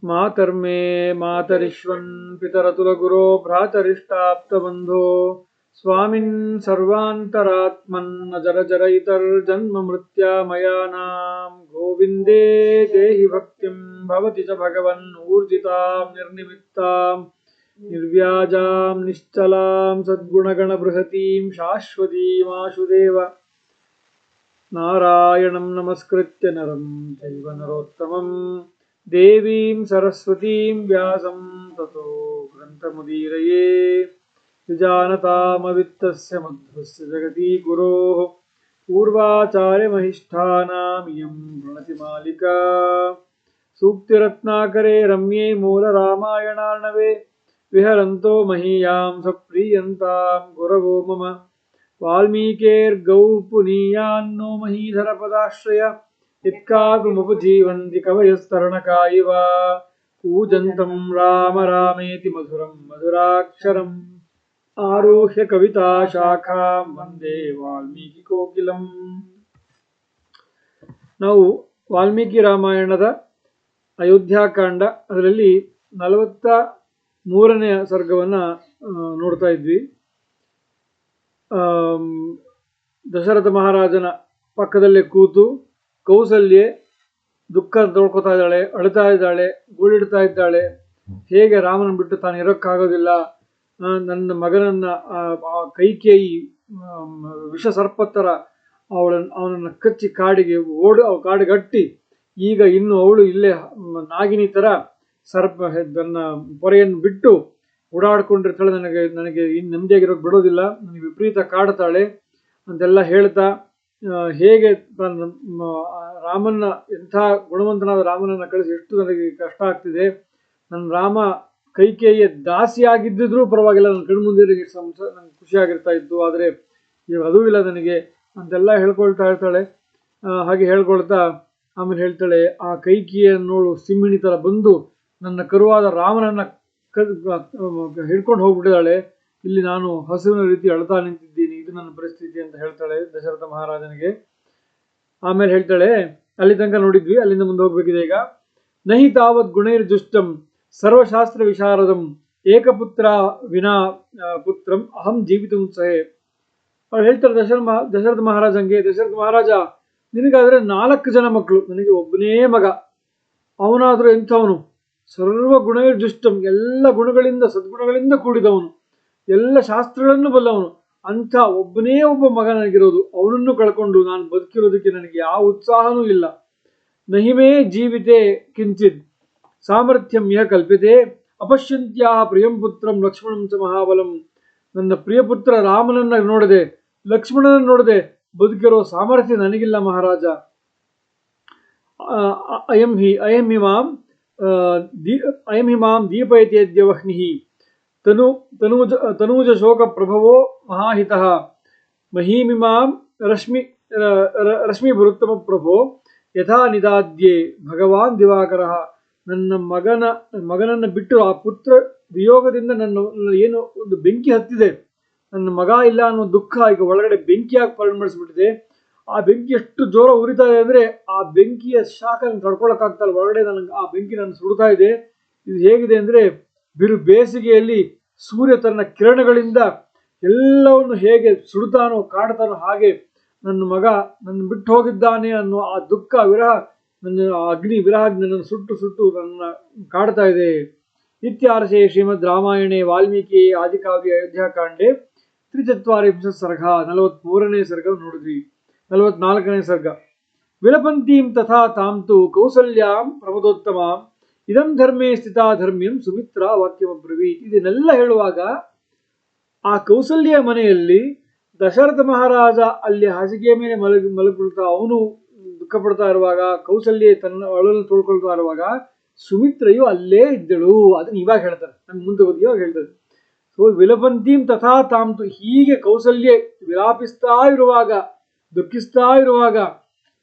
ಮಾತರ್ಮೇ ಮಾತರಿಶ್ವನ್ ಪಿತರತುಲಗುರೋ ಭ್ರಾತರಿಷ್ಟಾಪ್ತಬಂಧೋ ಸ್ವಾಮಿನ್ ಸರ್ವಾಂತರಾತ್ಮನ್ ಅಜರಜರಯಿತರ್ಜನ್ಮ ಮೃತ್ಯಾಮಯಾನಾಂ ಗೋವಿಂದೇ ದೇಹಿ ಭಕ್ತಿಂ ಭವತಿ ಚ ಭಗವನ್ ಊರ್ಜಿತಾಂ ನಿರ್ನಿಮಿತ್ತಾಂ ನಿರ್ವ್ಯಾಜಾಂ ನಿಶ್ಚಲಾಂ ಸದ್ಗುಣಗಣಬೃಹತೀಂ ಶಾಶ್ವತೀಮಾಶುದೇವ ನಾರಾಯಣಂ ನಮಸ್ಕೃತ್ಯ ನರಂ ಚೈವ ನರೋತ್ತಮಂ ದೇವೀಂ ಸರಸ್ವತೀಂ ವ್ಯಾಸಂ ತತೋ ಗ್ರಂಥಮುದೀರಯೇ ವಿಜಾನತಾಮವಿತ್ತಸ್ಯ ಮಧ್ವಸ್ಯ ಜಗತಿ ಗುರೋಃ ಪೂರ್ವಾಚಾರ್ಯಮಹಿಷ್ಠಾನಾಮಿಯಂ ಪ್ರಣತಿ ಮಾಲಿಕಾ ಸೂಕ್ತಿರತ್ನಾಕರೇ ರಮ್ಯೇ ಮೂಲರಾಮಾಯಣಾರ್ಣವೇ ವಿಹರಂತೋ ಮಹೀಯಾಂ ಸಪ್ರೀಯಂತಾಂ ಗುರವೋ ಮಮ ವಾಲ್ಮೀಕೇರ್ಗೌ ಪುನೀಯಾನ್ನೋ ಮಹೀಧರಪದಾಶ್ರಯ ಇತ್ಕಾಗುಮುಪಜೀವಂತಿ ಕವಯಸ್ತರಣಕಾ ಇವ ಕೂಜಂತಂ ರಾಮ ರಾಮೇತಿ ಮಧುರಂ ಮಧುರಾಕ್ಷರಂ ಆರುಹ್ಯ ಕವಿತಾ ಶಾಖಾಂ ವಂದೇ ವಾಲ್ಮೀಕಿ ಕೋಕಿಲಂ. ನಾವು ವಾಲ್ಮೀಕಿ ರಾಮಾಯಣದ ಅಯೋಧ್ಯಾಕಾಂಡ ಅದರಲ್ಲಿ 43ನೇ ಸರ್ಗವನ್ನು ನೋಡ್ತಾ ಇದ್ವಿ. ದಶರಥ ಮಹಾರಾಜನ ಪಕ್ಕದಲ್ಲೇ ಕೂತು ಕೌಸಲ್ಯೆ ದುಃಖ ತೊಳ್ಕೊತಾ ಇದ್ದಾಳೆ, ಅಳ್ತಾ ಇದ್ದಾಳೆ, ಗೂಳಿಡ್ತಾ ಇದ್ದಾಳೆ. ಹೇಗೆ ರಾಮನ ಬಿಟ್ಟು ತಾನು ಇರೋಕ್ಕಾಗೋದಿಲ್ಲ, ನನ್ನ ಮಗನನ್ನ ಕೈಕೇಯಿ ವಿಷ ಸರ್ಪತ್ತರ ಅವನನ್ನು ಕಚ್ಚಿ ಕಾಡಿಗಟ್ಟಿ ಈಗ ಇನ್ನು ಅವಳು ಇಲ್ಲೇ ನಾಗಿನಿ ಥರ ತನ್ನ ಪೊರೆಯನ್ನು ಬಿಟ್ಟು ಓಡಾಡ್ಕೊಂಡಿರ್ತಾಳೆ, ನನಗೆ ಇನ್ನು ನೆಮ್ಮದಿಯಾಗಿರೋಕೆ ಬಿಡೋದಿಲ್ಲ, ನನಗೆ ವಿಪರೀತ ಕಾಡ್ತಾಳೆ ಅಂತೆಲ್ಲ ಹೇಳ್ತಾ ಹೇಗೆ ರಾಮನ್ನ ಎಂಥ ಗುಣವಂತನಾದ ರಾಮನನ್ನು ಕಳಿಸಿ ಎಷ್ಟು ನನಗೆ ಕಷ್ಟ ಆಗ್ತಿದೆ, ನನ್ನ ರಾಮ ಕೈಕೇಯಿಯ ದಾಸಿಯಾಗಿದ್ದಿದ್ರೂ ಪರವಾಗಿಲ್ಲ, ನನ್ನ ಕಣ್ಮುಂದೆ ನನಗೆ ಖುಷಿಯಾಗಿರ್ತಾ ಇತ್ತು, ಆದರೆ ಇವಾಗ ಅದೂ ಇಲ್ಲ ನನಗೆ ಅಂತೆಲ್ಲ ಹೇಳ್ಕೊಳ್ತಾ ಇರ್ತಾಳೆ. ಹಾಗೆ ಹೇಳ್ಕೊಳ್ತಾ ಆಮೇಲೆ ಹೇಳ್ತಾಳೆ, ಆ ಕೈಕೇಯಿಯನ್ನೋಳು ಸಿಂಹಿಣಿ ಥರ ಬಂದು ನನ್ನ ಕರುವಾದ ರಾಮನನ್ನು ಹಿಡ್ಕೊಂಡು ಹೋಗ್ಬಿಟ್ಟಿದ್ದಾಳೆ, ಇಲ್ಲಿ ನಾನು ಹಸುವಿನ ರೀತಿ ಅಳ್ತಾ ನಿಂತಿದ್ದೀನಿ, ಇದು ನನ್ನ ಪರಿಸ್ಥಿತಿ ಅಂತ ಹೇಳ್ತಾಳೆ ದಶರಥ ಮಹಾರಾಜನಿಗೆ. ಆಮೇಲೆ ಹೇಳ್ತಾಳೆ, ಅಲ್ಲಿ ತನಕ ನೋಡಿದ್ವಿ, ಅಲ್ಲಿಂದ ಮುಂದೆ ಹೋಗ್ಬೇಕಿದೆ ಈಗ. ನಹಿ ತಾವತ್ ಗುಣೈರ್ಜುಷ್ಟಂ ಸರ್ವಶಾಸ್ತ್ರ ವಿಶಾರದಂ ಏಕಪುತ್ರ ವಿನಾ ಪುತ್ರಂ ಅಹಂ ಜೀವಿತುಂ ಸಹೆ. ಅವ್ರು ಹೇಳ್ತಾರೆ ದಶರಥ ಮಹಾರಾಜಂಗೆ, ದಶರಥ ಮಹಾರಾಜ ನಿನಗಾದ್ರೆ 4 ಜನ ಮಕ್ಕಳು, ನನಗೆ ಒಬ್ಬನೇ ಮಗ, ಅವನಾದರೂ ಎಂಥವನು, ಸರ್ವ ಗುಣೈರ್ಜುಷ್ಟಂ ಎಲ್ಲ ಗುಣಗಳಿಂದ ಸದ್ಗುಣಗಳಿಂದ ಕೂಡಿದವನು, ಎಲ್ಲ ಶಾಸ್ತ್ರಗಳನ್ನು ಬಲ್ಲವನು, ಅಂಥ ಒಬ್ಬನೇ ಒಬ್ಬ ಮಗ ನನಗಿರೋದು, ಅವನನ್ನು ಕಳ್ಕೊಂಡು ನಾನು ಬದುಕಿರೋದಕ್ಕೆ ನನಗೆ ಯಾವ ಉತ್ಸಾಹನೂ ಇಲ್ಲ. ನಹಿಮೇ ಜೀವಿತೆ ಕಿಂಚಿತ್ ಸಾಮರ್ಥ್ಯಂ ಯಹ ಕಲ್ಪಿತೆ ಅಪಶ್ಯಂತ್ಯಾ ಪ್ರಿಯಂ ಪುತ್ರಂ ಲಕ್ಷ್ಮಣಂ ಚ ಮಹಾಬಲಂ. ನನ್ನ ಪ್ರಿಯಪುತ್ರ ರಾಮನನ್ನ ನೋಡದೆ, ಲಕ್ಷ್ಮಣನನ್ನು ನೋಡದೆ ಬದುಕಿರೋ ಸಾಮರ್ಥ್ಯ ನನಗಿಲ್ಲ ಮಹಾರಾಜ. ಅಯಂ ಹಿಮಾಂ ದೀಪಯತೇದ್ಯ ವಹ್ನಿಹಿ ತನೂಜ ಶೋಕ ಪ್ರಭವೋ ಮಹಾಹಿತಃ ಮಹೀಮಿಮಾಂ ರಶ್ಮಿ ಬೃತ್ತಮ ಪ್ರಭೋ ಯಥಾ ನಿದಾದ್ಯೆ ಭಗವಾನ್ ದಿವಾಕರಃ. ನನ್ನ ಮಗನನ್ನು ಬಿಟ್ಟು ಆ ಪುತ್ರ ವಿಯೋಗದಿಂದ ನನ್ನ ಏನು ಒಂದು ಬೆಂಕಿ ಹತ್ತಿದೆ, ನನ್ನ ಮಗ ಇಲ್ಲ ಅನ್ನೋ ದುಃಖ ಈಗ ಒಳಗಡೆ ಬೆಂಕಿಯಾಗಿ ಪರಿಣಮಿಸ್ಬಿಟ್ಟಿದೆ. ಆ ಬೆಂಕಿ ಎಷ್ಟು ಜೋರ ಉರಿತಾ ಇದೆ ಅಂದರೆ ಆ ಬೆಂಕಿಯ ಶಾಖ ತಡ್ಕೊಳಕ್ಕಾಗ್ತಲ್ಲ, ಒಳಗಡೆ ನನಗೆ ಆ ಬೆಂಕಿ ನನ್ನ ಸುಡ್ತಾ ಇದೆ. ಇದು ಹೇಗಿದೆ ಅಂದರೆ ಬಿರು ಬೇಸಿಗೆಯಲ್ಲಿ ಸೂರ್ಯ ತನ್ನ ಕಿರಣಗಳಿಂದ ಎಲ್ಲವನ್ನು ಹೇಗೆ ಸುಡುತ್ತಾನೋ ಕಾಡ್ತಾನೋ ಹಾಗೆ ನನ್ನ ಮಗ ನನ್ನ ಬಿಟ್ಟು ಹೋಗಿದ್ದಾನೆ ಅನ್ನೋ ಆ ದುಃಖ ವಿರಹ, ನನ್ನ ಅಗ್ನಿ ವಿರಹ ನನ್ನನ್ನು ಸುಟ್ಟು ನನ್ನ ಕಾಡ್ತಾ ಇದೆ. ಇತ್ಯಾರ್ಷೆ ಶ್ರೀಮದ್ ರಾಮಾಯಣೆ ವಾಲ್ಮೀಕಿ ಆದಿಕಾವ್ಯ ಅಯೋಧ್ಯಾಕಾಂಡೆ 43 ಸರ್ಗ. 43ನೇ ಸರ್ಗ ನೋಡಿದ್ವಿ. 44ನೇ ಸರ್ಗ. ವಿಲಪಂತೀಂ ತಥಾ ತಾಂತು ಕೌಸಲ್ಯಾಂ ಪ್ರಮದೋತ್ತಮಾಂ ಇದಂ ಧರ್ಮೇ ಸ್ಥಿತಾ ಧರ್ಮ್ಯಂ ಸುಮಿತ್ರ ವಾಕ್ಯಮಬ್ರವೀತ್. ಇದನ್ನೆಲ್ಲ ಹೇಳುವಾಗ ಆ ಕೌಸಲ್ಯ ಮನೆಯಲ್ಲಿ ದಶರಥ ಮಹಾರಾಜ ಅಲ್ಲಿ ಹಾಸಿಗೆಯ ಮೇಲೆ ಮಲಗಿಬಿಡ್ತಾ ಅವನು ದುಃಖ ಪಡ್ತಾ ಇರುವಾಗ, ಕೌಸಲ್ಯ ತನ್ನ ಅಳಲು ತೊಳ್ಕೊಳ್ತಾ ಇರುವಾಗ ಸುಮಿತ್ರೆಯು ಅಲ್ಲೇ ಇದ್ದಳು. ಅದನ್ನ ಇವಾಗ ಹೇಳ್ತಾರೆ, ನಮ್ಗೆ ಮುಂದೆ ಹೋಗಿ ಇವಾಗ ಹೇಳ್ತಾರೆ. ಸೊ ವಿಲಪಂತೀಂ ತಥಾ ತಾಂತು, ಹೀಗೆ ಕೌಸಲ್ಯ ವಿಲಾಪಿಸ್ತಾ ಇರುವಾಗ, ದುಃಖಿಸ್ತಾ ಇರುವಾಗ,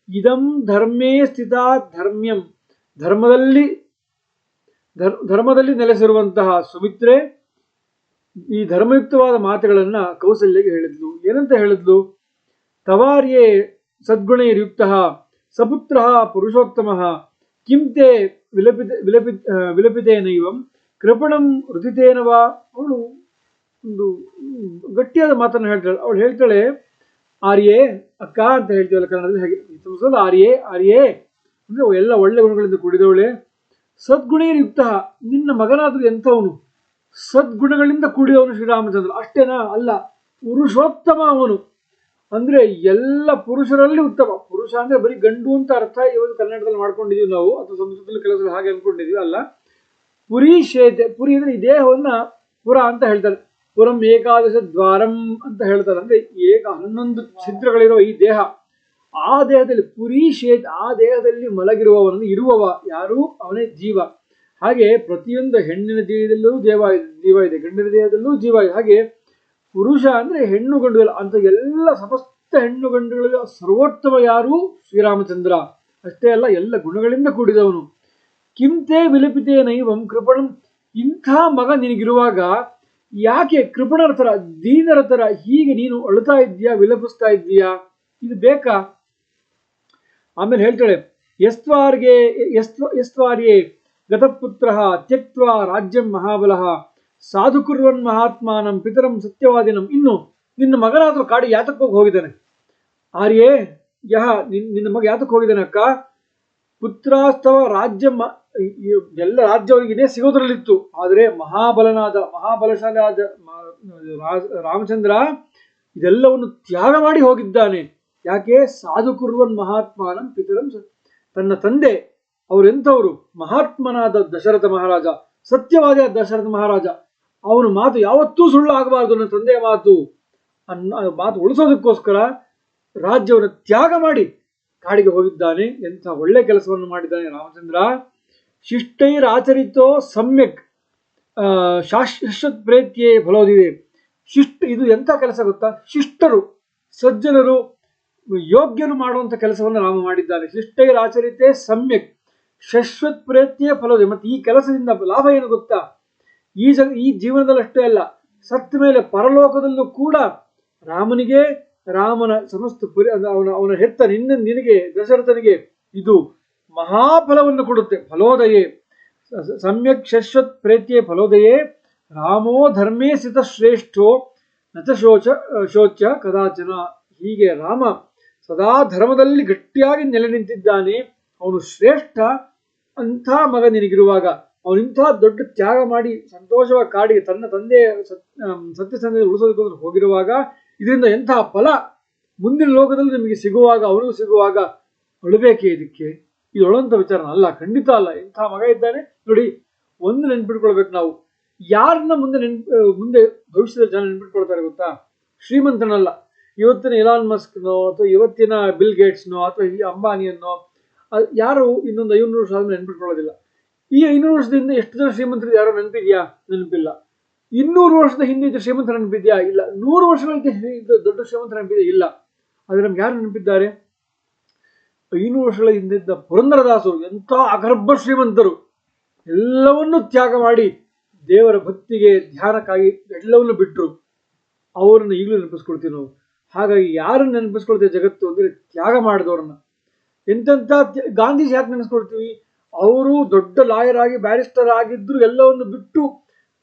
ಇದಂ ಧರ್ಮೇ ಸ್ಥಿತಾ ಧರ್ಮ್ಯಂ, ಧರ್ಮದಲ್ಲಿ ನೆಲೆಸಿರುವಂತಹ ಸುಮಿತ್ರೆ ಈ ಧರ್ಮಯುಕ್ತವಾದ ಮಾತುಗಳನ್ನ ಕೌಸಲ್ಯಗೆ ಹೇಳಿದ್ಲು. ಏನಂತ ಹೇಳಿದ್ಲು? ತವಾರ್ಯೇ ಸದ್ಗುಣೈರ್ಯುಕ್ತಃ ಸಪುತ್ರಃ ಪುರುಷೋತ್ತಮಃ ಕಿಂತೆ ವಿಲಪಿತೇನೈವಂ ಕೃಪಣಂ ಋತಿತೇನವಾ. ಅವಳು ಒಂದು ಗಟ್ಟಿಯಾದ ಮಾತನ್ನು ಹೇಳ್ತಾಳೆ. ಅವಳು ಹೇಳ್ತಾಳೆ, ಆರ್ಯೇ, ಅಕ್ಕ ಅಂತ ಹೇಳ್ತೀವಲ್ಲ ಕನ್ನಡದಲ್ಲಿ, ಹಾಗೆ ಸಂಸ್ಕೃತದಲ್ಲಿ ಆರ್ಯೇ, ಆರ್ಯೇ ಅಂದ್ರೆ ಎಲ್ಲ ಒಳ್ಳೆ ಗುಣಗಳಿಂದ ಕೂಡಿದವಳೆ. ಸದ್ಗುಣೇರ್ಯುಕ್ತ, ನಿನ್ನ ಮಗನಾದ್ರೂ ಎಂಥವನು, ಸದ್ಗುಣಗಳಿಂದ ಕೂಡಿದವನು ಶ್ರೀರಾಮಚಂದ್ರ. ಅಷ್ಟೇನಾ? ಅಲ್ಲ, ಪುರುಷೋತ್ತಮ ಅವನು. ಅಂದ್ರೆ ಎಲ್ಲ ಪುರುಷರಲ್ಲಿ ಉತ್ತಮ. ಪುರುಷ ಅಂದ್ರೆ ಬರೀ ಗಂಡು ಅಂತ ಅರ್ಥ ಇವತ್ತು ಕನ್ನಡದಲ್ಲಿ ಮಾಡ್ಕೊಂಡಿದೀವಿ ನಾವು, ಅಥವಾ ಸಂಸ್ಕೃತದಲ್ಲಿ ಕೆಲಸ ಹಾಗೆ ಅನ್ಕೊಂಡಿದೀವಿ. ಅಲ್ಲ, ಪುರಿ ಶೇತೆ, ಪುರಿ ಅಂದ್ರೆ ಈ ದೇಹವನ್ನ ಪುರ ಅಂತ ಹೇಳ್ತಾರೆ. ಪುರಂ ಏಕಾದಶ ದ್ವಾರಂ ಅಂತ ಹೇಳ್ತಾರೆ. ಅಂದ್ರೆ 11 ಛಿದ್ರಗಳಿರುವ ಈ ದೇಹ, ಆ ದೇಹದಲ್ಲಿ ಪುರಿ ಶೇತ, ಆ ದೇಹದಲ್ಲಿ ಮಲಗಿರುವವನನ್ನು ಇರುವವ ಯಾರು? ಅವನೇ ಜೀವ. ಹಾಗೆ ಪ್ರತಿಯೊಂದು ಹೆಣ್ಣಿನ ದೇಹದಲ್ಲೂ ಜೀವ ಇದೆ, ಗಂಡಿನ ದೇಹದಲ್ಲೂ ಜೀವ ಇದೆ. ಹಾಗೆ ಪುರುಷ ಅಂದ್ರೆ ಹೆಣ್ಣು ಗಂಡು ಅಂತ ಎಲ್ಲ ಸಮಸ್ತ ಹೆಣ್ಣು ಗಂಡುಗಳಲ್ಲಿ ಸರ್ವೋತ್ತಮ ಯಾರು? ಶ್ರೀರಾಮಚಂದ್ರ. ಅಷ್ಟೇ ಅಲ್ಲ, ಎಲ್ಲ ಗುಣಗಳಿಂದ ಕೂಡಿದವನು. ಕಿಂತೆ ವಿಲಪಿತೇನೈವಂ ಕೃಪಣಂ, ಇಂಥ ಮಗ ನಿನಗಿರುವಾಗ ಯಾಕೆ ಕೃಪಣರ ತರ, ದೀನರ ತರ ಹೀಗೆ ನೀನು ಅಳುತ್ತಾ ಇದ್ದೀಯಾ, ವಿಲಪಿಸ್ತಾ ಇದ್ದೀಯಾ? ಇದು ಬೇಕಾ? ಆಮೇಲೆ ಹೇಳ್ತಾಳೆ, ಯಸ್ತ್ವಾರ್ಯೇ ಗತಪುತ್ರ ತ್ಯಕ್ತ್ವಾ ರಾಜ್ಯಂ ಮಹಾಬಲಃ ಸಾಧು ಕುರ್ವನ್ ಮಹಾತ್ಮಾನಂ ಪಿತರಂ ಸತ್ಯವಾದಿನಂ. ಇನ್ನು ನಿನ್ನ ಮಗನಾದ್ರೂ ಕಾಡಿ ಯಾತಕ್ಕೋಗಿ ಹೋಗಿದ್ದಾನೆ? ಆರ್ಯೇ ಯಹ, ನಿನ್ನ ಮಗ ಯಾತಕ್ಕೆ ಹೋಗಿದ್ದಾನೆ ಅಕ್ಕ? ಪುತ್ರಾಸ್ತವ ರಾಜ್ಯ, ಎಲ್ಲ ರಾಜ್ಯ ಅವರಿಗಿದೆ ಸಿಗೋದ್ರಲ್ಲಿತ್ತು. ಆದರೆ ಮಹಾಬಲಶಾಲಿ ಆದ ರಾಮಚಂದ್ರ ಇದೆಲ್ಲವನ್ನು ತ್ಯಾಗ ಮಾಡಿ ಹೋಗಿದ್ದಾನೆ. ಯಾಕೆ? ಸಾಧು ಕುರ್ವನ್ ಮಹಾತ್ಮಾನಂ ಪಿತರಂ, ತನ್ನ ತಂದೆ ಅವರೆಂಥವರು? ಮಹಾತ್ಮನಾದ ದಶರಥ ಮಹಾರಾಜ, ಸತ್ಯವಾದ ದಶರಥ ಮಹಾರಾಜ. ಅವನ ಮಾತು ಯಾವತ್ತೂ ಸುಳ್ಳು ಆಗಬಾರ್ದು. ನನ್ನ ತಂದೆಯ ಮಾತು ಉಳಿಸೋದಕ್ಕೋಸ್ಕರ ರಾಜ್ಯವನ್ನು ತ್ಯಾಗ ಮಾಡಿ ಕಾಡಿಗೆ ಹೋಗಿದ್ದಾನೆ. ಎಂಥ ಒಳ್ಳೆ ಕೆಲಸವನ್ನು ಮಾಡಿದ್ದಾನೆ ರಾಮಚಂದ್ರ. ಶಿಷ್ಟೈರಾಚರಿತೋ ಸಮ್ಯಕ್ ಶಾಶ್ವತ್ ಪ್ರೇತ್ಯೇ ಫಲೋದಿದೆ. ಇದು ಎಂಥ ಕೆಲಸ ಗೊತ್ತಾ? ಶಿಷ್ಟರು, ಸಜ್ಜನರು, ಯೋಗ್ಯರು ಮಾಡುವಂಥ ಕೆಲಸವನ್ನು ರಾಮ ಮಾಡಿದ್ದಾನೆ. ಶಿಷ್ಟೈರಾಚರಿತೆ ಸಮ್ಯಕ್ ಶಾಶ್ವತ್ ಪ್ರೇತ್ಯೇ ಫಲೋದಿದೆ. ಮತ್ತೆ ಈ ಕೆಲಸದಿಂದ ಲಾಭ ಏನು ಗೊತ್ತಾ? ಈ ಜೀವನದಲ್ಲಷ್ಟೇ ಅಲ್ಲ, ಸತ್ತ ಮೇಲೆ ಪರಲೋಕದಲ್ಲೂ ಕೂಡ ರಾಮನಿಗೆ, ರಾಮನ ಸಮಸ್ತ ಅವನ ಹೆತ್ತ ನಿನಗೆ ದಶರಥನಿಗೆ ಇದು ಮಹಾಫಲವನ್ನು ಕೊಡುತ್ತೆ. ಫಲೋದಯೇ ಸಮ್ಯಕ್ ಶಾಶ್ವತ್ ಪ್ರೇತ್ಯೇ ಫಲೋದಯೇ ರಾಮೋ ಧರ್ಮೇ ಸ್ಥಿತ ಶ್ರೇಷ್ಠೋ ನಚ ಶೋಚ ಕದಾಚನ. ಹೀಗೆ ರಾಮ ಸದಾ ಧರ್ಮದಲ್ಲಿ ಗಟ್ಟಿಯಾಗಿ ನೆಲೆ ನಿಂತಿದ್ದಾನೆ. ಅವನು ಶ್ರೇಷ್ಠ. ಅಂಥ ಮಗ ನಿನಗಿರುವಾಗ ಅವನಿಂಥ ದೊಡ್ಡ ತ್ಯಾಗ ಮಾಡಿ ಸಂತೋಷವಾಗಿ ಕಾಡಿಗೆ ತನ್ನ ತಂದೆಯ ಸತ್ಯಸಂಧೆ ಉಳಿಸೋದಕ್ಕೋಸ್ಕರ ಹೋಗಿರುವಾಗ ಇದರಿಂದ ಎಂತಹ ಫಲ ಮುಂದಿನ ಲೋಕದಲ್ಲಿ ನಿಮಗೆ ಸಿಗುವಾಗ, ಅವನಿಗೂ ಸಿಗುವಾಗ ಅಳಬೇಕೇ? ಇದು ಅಳುವಂಥ ವಿಚಾರ ಅಲ್ಲ, ಖಂಡಿತ ಅಲ್ಲ. ಇಂಥ ಮಗ ಇದ್ದಾನೆ ನೋಡಿ. ಒಂದು ನೆನ್ಪಿಟ್ಕೊಳ್ಬೇಕು ನಾವು, ಯಾರನ್ನ ಮುಂದೆ ಭವಿಷ್ಯದ ಜನ ನೆನ್ಪಿಟ್ಕೊಳ್ತಾರೆ ಗೊತ್ತಾ? ಶ್ರೀಮಂತನಲ್ಲ. ಇವತ್ತಿನ ಇಲಾನ್ ಮಸ್ಕ್ನೋ ಅಥವಾ ಇವತ್ತಿನ ಬಿಲ್ ಗೇಟ್ಸ್ನೋ ಅಥವಾ ಈ ಅಂಬಾನಿಯನ್ನೋ ಯಾರು ಇನ್ನೊಂದು 500 ವರ್ಷ ಆದ್ಮೇಲೆ ನೆನ್ಪಿಟ್ಕೊಳ್ಳೋದಿಲ್ಲ. ಈ 500 ವರ್ಷದಿಂದ ಎಷ್ಟು ಜನ ಶ್ರೀಮಂತರು ಯಾರೋ ನೆನಪಿದ್ಯಾ? ನೆನಪಿಲ್ಲ. 200 ವರ್ಷದ ಹಿಂದೆ ಇದ್ದ ಶ್ರೀಮಂತರ ನೆನಪಿದ್ಯಾ? ಇಲ್ಲ. 100 ವರ್ಷಗಳಿಂದ ದೊಡ್ಡ ಶ್ರೀಮಂತರ ನೆನಪಿದ್ಯಾ? ಇಲ್ಲ. ಆದ್ರೆ ನಮ್ಗೆ ಯಾರು ನೆನಪಿದ್ದಾರೆ? 500 ವರ್ಷಗಳ ಹಿಂದಿದ್ದ ಪುರಂದರದಾಸರು ಎಂಥ ಅಗರ್ಭ ಶ್ರೀಮಂತರು. ಎಲ್ಲವನ್ನೂ ತ್ಯಾಗ ಮಾಡಿ ದೇವರ ಭಕ್ತಿಗೆ, ಧ್ಯಾನಕ್ಕಾಗಿ ಎಲ್ಲವನ್ನು ಬಿಟ್ಟರು. ಅವರನ್ನು ಈಗಲೂ ನೆನಪಿಸ್ಕೊಳ್ತೀವಿ ನಾವು. ಹಾಗಾಗಿ ಯಾರನ್ನು ನೆನಪಿಸ್ಕೊಳ್ತೇವೆ ಜಗತ್ತು ಅಂದ್ರೆ ತ್ಯಾಗ ಮಾಡಿದವ್ರನ್ನ. ಎಂತೆಂಥ ಗಾಂಧೀಜಿ ಯಾಕೆ ನೆನೆಸ್ಕೊಳ್ತೀವಿ? ಅವರು ದೊಡ್ಡ ಲಾಯರ್ ಆಗಿ, ಬ್ಯಾರಿಸ್ಟರ್ ಆಗಿದ್ರು ಎಲ್ಲವನ್ನು ಬಿಟ್ಟು